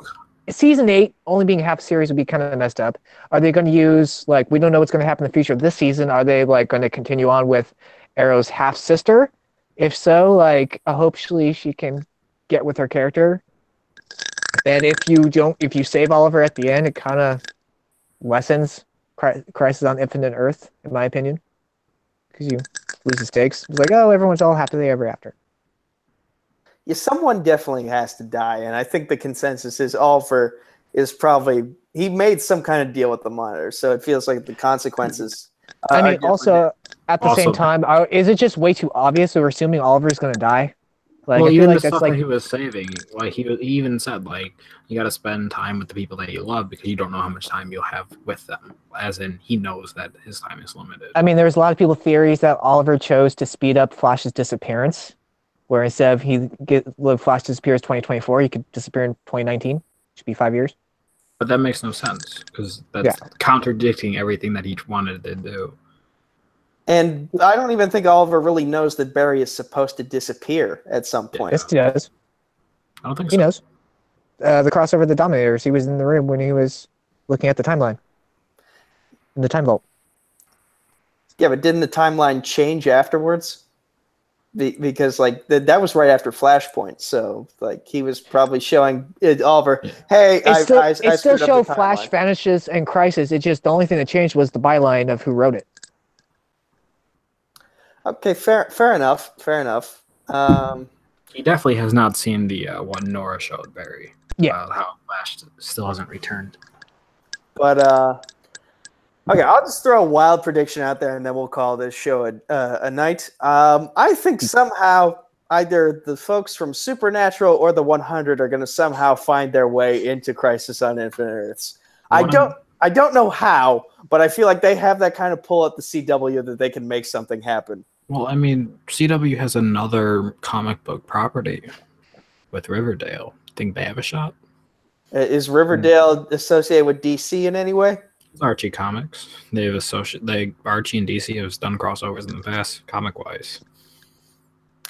Speaker 3: season 8 only being half a series would be kind of messed up. Are they going to use like we don't know what's going to happen in the future of this season? Are they like going to continue on with Arrow's half sister? If so, like, hopefully she can get with her character. And if you save Oliver at the end, it kind of lessens Crisis on Infinite Earth, in my opinion, because you lose the stakes. It's like, oh, everyone's all happily ever after.
Speaker 1: Yeah, someone definitely has to die, and I think the consensus is Oliver is probably he made some kind of deal with the Monitor, so it feels like the consequences.
Speaker 3: I mean, also at the same time, is it just way too obvious that we're assuming Oliver's going to die? Like,
Speaker 5: well,
Speaker 3: I feel
Speaker 5: even
Speaker 3: like
Speaker 5: the
Speaker 3: that's
Speaker 5: stuff
Speaker 3: like
Speaker 5: that he was saving, like he even said, like you got to spend time with the people that you love because you don't know how much time you'll have with them. As in, he knows that his time is limited.
Speaker 3: I mean, there's a lot of people theories that Oliver chose to speed up Flash's disappearance, where instead of Flash disappears 2024, he could disappear in 2019. Should be 5 years.
Speaker 5: But that makes no sense because that's contradicting everything that he wanted to do.
Speaker 1: And I don't even think Oliver really knows that Barry is supposed to disappear at some point.
Speaker 3: Yes, he does.
Speaker 5: I don't think
Speaker 3: he knows. The crossover of the Dominators, he was in the room when he was looking at the timeline. In the time vault.
Speaker 1: Yeah, but didn't the timeline change afterwards? Because like that was right after Flashpoint, so like he was probably showing Oliver, hey,
Speaker 3: it still showed Flash vanishes and Crisis. It just the only thing that changed was the byline of who wrote it.
Speaker 1: Okay, fair enough.
Speaker 5: He definitely has not seen the what Nora showed Barry.
Speaker 3: Yeah,
Speaker 5: how Flash still hasn't returned.
Speaker 1: But okay, I'll just throw a wild prediction out there, and then we'll call this show a night. I think somehow either the folks from Supernatural or the 100 are going to somehow find their way into Crisis on Infinite Earths. I don't know how, but I feel like they have that kind of pull at the CW that they can make something happen.
Speaker 5: Well, I mean, CW has another comic book property with Riverdale. Think they have a shot?
Speaker 1: Is Riverdale associated with DC in any way?
Speaker 5: Archie Comics. Archie and DC have done crossovers in the past, comic-wise.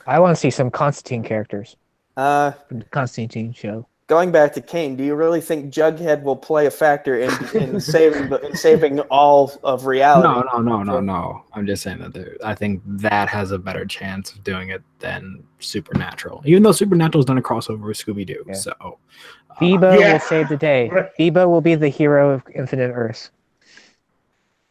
Speaker 3: I want to see some Constantine characters.
Speaker 1: From
Speaker 3: the Constantine show.
Speaker 1: Going back to Kane, do you really think Jughead will play a factor in saving all of reality?
Speaker 5: No. I'm just saying that I think that has a better chance of doing it than Supernatural. Even though Supernatural's done a crossover with Scooby-Doo, so
Speaker 3: Bebo will save the day. Bebo will be the hero of Infinite Earths.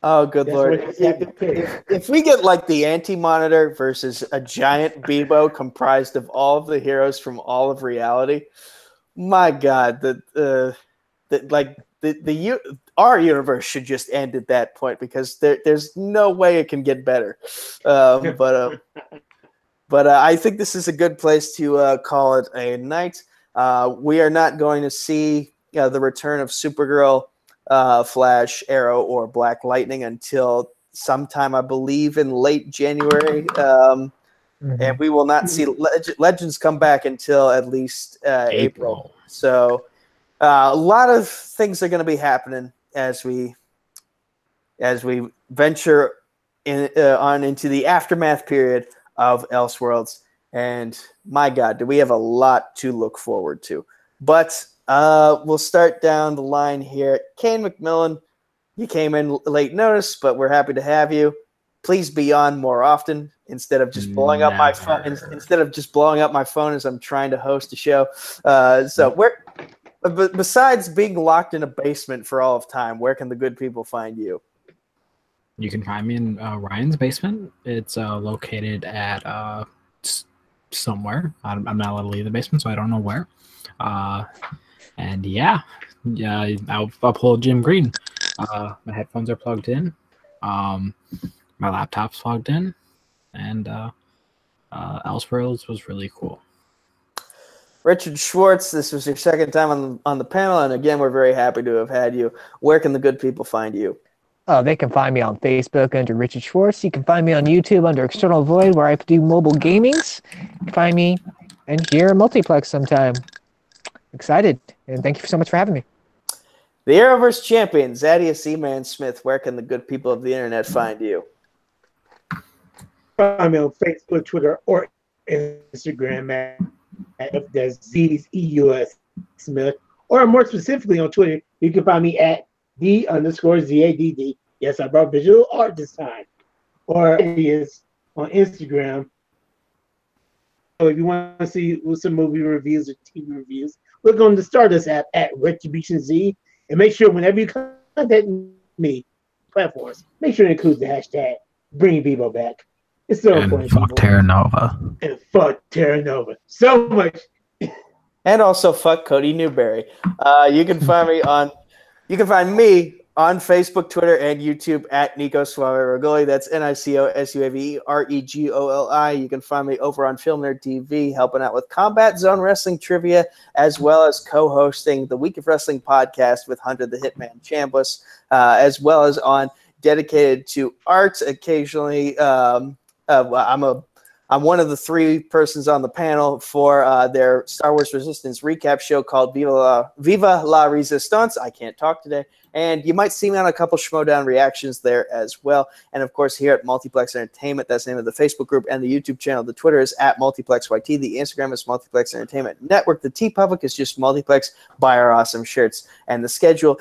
Speaker 1: Oh, good Lord. If we get like the Anti-Monitor versus a giant Bebo comprised of all of the heroes from all of reality, my God, our universe should just end at that point because there's no way it can get better. But I think this is a good place to call it a night. We are not going to see the return of Supergirl, Flash, Arrow, or Black Lightning until sometime, I believe, in late January. and we will not see Legends come back until at least April. So a lot of things are going to be happening as we venture on into the aftermath period of Elseworlds. And my God, do we have a lot to look forward to. But we'll start down the line here. Kane McMillan, you came in late notice, but we're happy to have you. Please be on more often instead of just blowing up my phone. Instead of just blowing up my phone as I'm trying to host a show. Besides being locked in a basement for all of time, where can the good people find you?
Speaker 5: You can find me in Ryan's basement. It's located at somewhere. I'm not allowed to leave the basement, so I don't know where. And I'll upload Jim Green. My headphones are plugged in. My laptop's plugged in, and Elseworlds was really cool.
Speaker 1: Richard Schwartz, this was your second time on the panel, and again, we're very happy to have had you. Where can the good people find you?
Speaker 3: They can find me on Facebook under Richard Schwartz. You can find me on YouTube under External Void, where I do mobile gamings. You can find me and here at Multiplex sometime. Excited, and thank you so much for having me.
Speaker 1: The Arrowverse champion, Zadius E-Man Smith, where can the good people of the internet find you?
Speaker 2: Find me on Facebook, Twitter, or Instagram at FZEUS Smith, or more specifically on Twitter, you can find me at _ZADD. Yes, I brought visual art this time. Or it is on Instagram. So if you want to see some movie reviews or TV reviews, look on the Stardust app at Retribution Z, and make sure whenever you contact me, platforms, make sure it includes the hashtag Bring Vivo Back. It's so important.
Speaker 5: Fuck Terra Nova.
Speaker 2: And fuck Terra Nova. So much.
Speaker 1: And also fuck Cody Newberry. You can find me on Facebook, Twitter, and YouTube at Nico Suave Regoli. That's NicoSuaveRegoli. You can find me over on Film Nerd TV, helping out with Combat Zone Wrestling Trivia, as well as co-hosting the Week of Wrestling podcast with Hunter the Hitman Chambliss, as well as on Dedicated to Art. Occasionally, I'm one of the three persons on the panel for their Star Wars Resistance recap show called Viva la Resistance. I can't talk today. And you might see me on a couple Schmodown reactions there as well. And, of course, here at Multiplex Entertainment, that's the name of the Facebook group and the YouTube channel. The Twitter is at MultiplexYT. The Instagram is Multiplex Entertainment Network. The TeePublic is just Multiplex. Buy our awesome shirts. And the schedule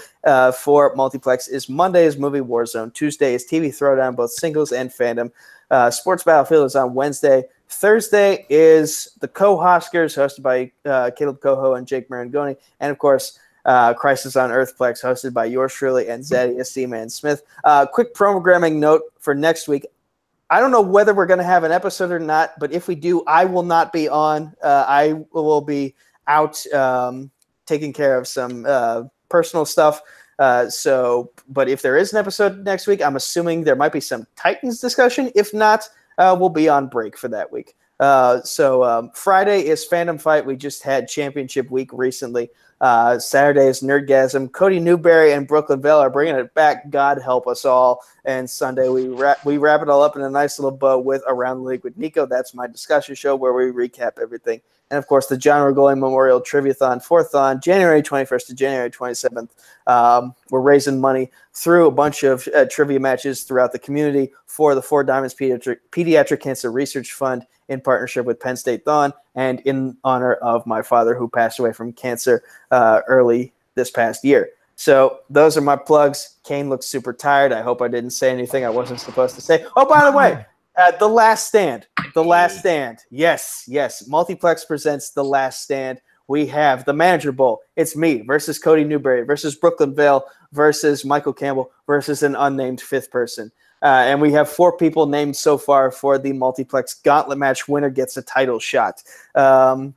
Speaker 1: for Multiplex is Monday is Movie Warzone. Tuesday is TV Throwdown, both singles and fandom. Sports Battlefield is on Wednesday. Thursday is the Co-Hoskers, hosted by Caleb Coho and Jake Marangoni. And, of course, Crisis on Earthplex, hosted by yours truly and Zadius E-Man Smith. Quick programming note for next week. I don't know whether we're going to have an episode or not, but if we do, I will not be on. I will be out taking care of some personal stuff. But if there is an episode next week, I'm assuming there might be some Titans discussion. If not, we'll be on break for that week. So Friday is Fandom Fight. We just had Championship Week recently. Saturday is Nerdgasm. Cody Newberry and Brooklyn Vale are bringing it back. God help us all. And Sunday we wrap it all up in a nice little bow with Around the League with Nico. That's my discussion show where we recap everything. And, of course, the John Regoli Memorial Triviathon, 4th January 21st to January 27th. We're raising money through a bunch of trivia matches throughout the community for the Four Diamonds Pediatric Cancer Research Fund in partnership with Penn State THON and in honor of my father who passed away from cancer early this past year. So those are my plugs. Kane looks super tired. I hope I didn't say anything I wasn't supposed to say. Oh, by the way, The Last Stand. The Last Stand. Yes. Multiplex presents The Last Stand. We have the Manager Bowl. It's me versus Cody Newberry versus Brooklyn Vale versus Michael Campbell versus an unnamed fifth person. And we have 4 people named so far for the Multiplex Gauntlet match. Winner gets a title shot. I'm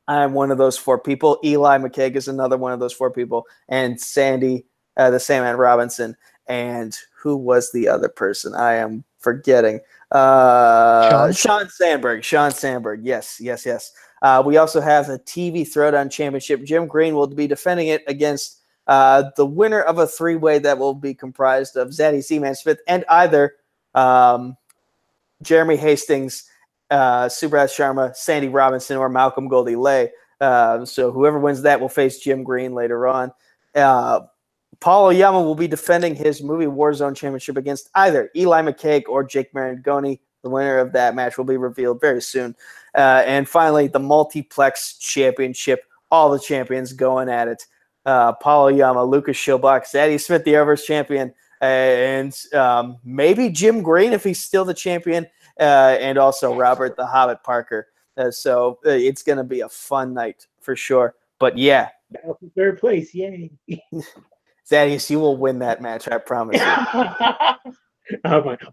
Speaker 1: one of those 4 people. Eli McKeag is another one of those 4 people. And Sandy, the Sandman Robinson. And who was the other person? I am forgetting. Sean Sandberg. Yes. We also have the TV Throwdown Championship. Jim Green will be defending it against the winner of a 3-way that will be comprised of Zaddy Seaman Smith and either Jeremy Hastings Subrath Sharma, Sandy Robinson, or Malcolm Goldie Lay. So whoever wins that will face Jim Green later on. Paul Oyama will be defending his movie Warzone Championship against either Eli McCaig or Jake Marangoni. The winner of that match will be revealed very soon. And finally, the Multiplex Championship. All the champions going at it. Paul Oyama, Lucas Schilbach, Zaddy Smith, the Arrowverse champion, and maybe Jim Green if he's still the champion, and also Robert the Hobbit Parker. So it's going to be a fun night for sure. But yeah.
Speaker 2: Third place, yay.
Speaker 1: Zaddy, you will win that match, I promise you.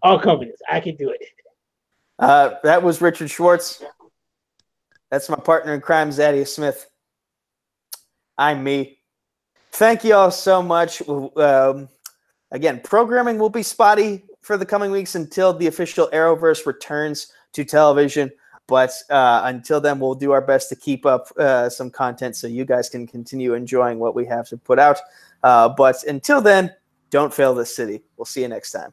Speaker 2: I'll come in this. I can do it.
Speaker 1: That was Richard Schwartz. That's my partner in crime, Zaddy Smith. I'm me. Thank you all so much. Again, programming will be spotty for the coming weeks until the official Arrowverse returns to television. But until then, we'll do our best to keep up some content so you guys can continue enjoying what we have to put out. But until then, don't fail this city. We'll see you next time.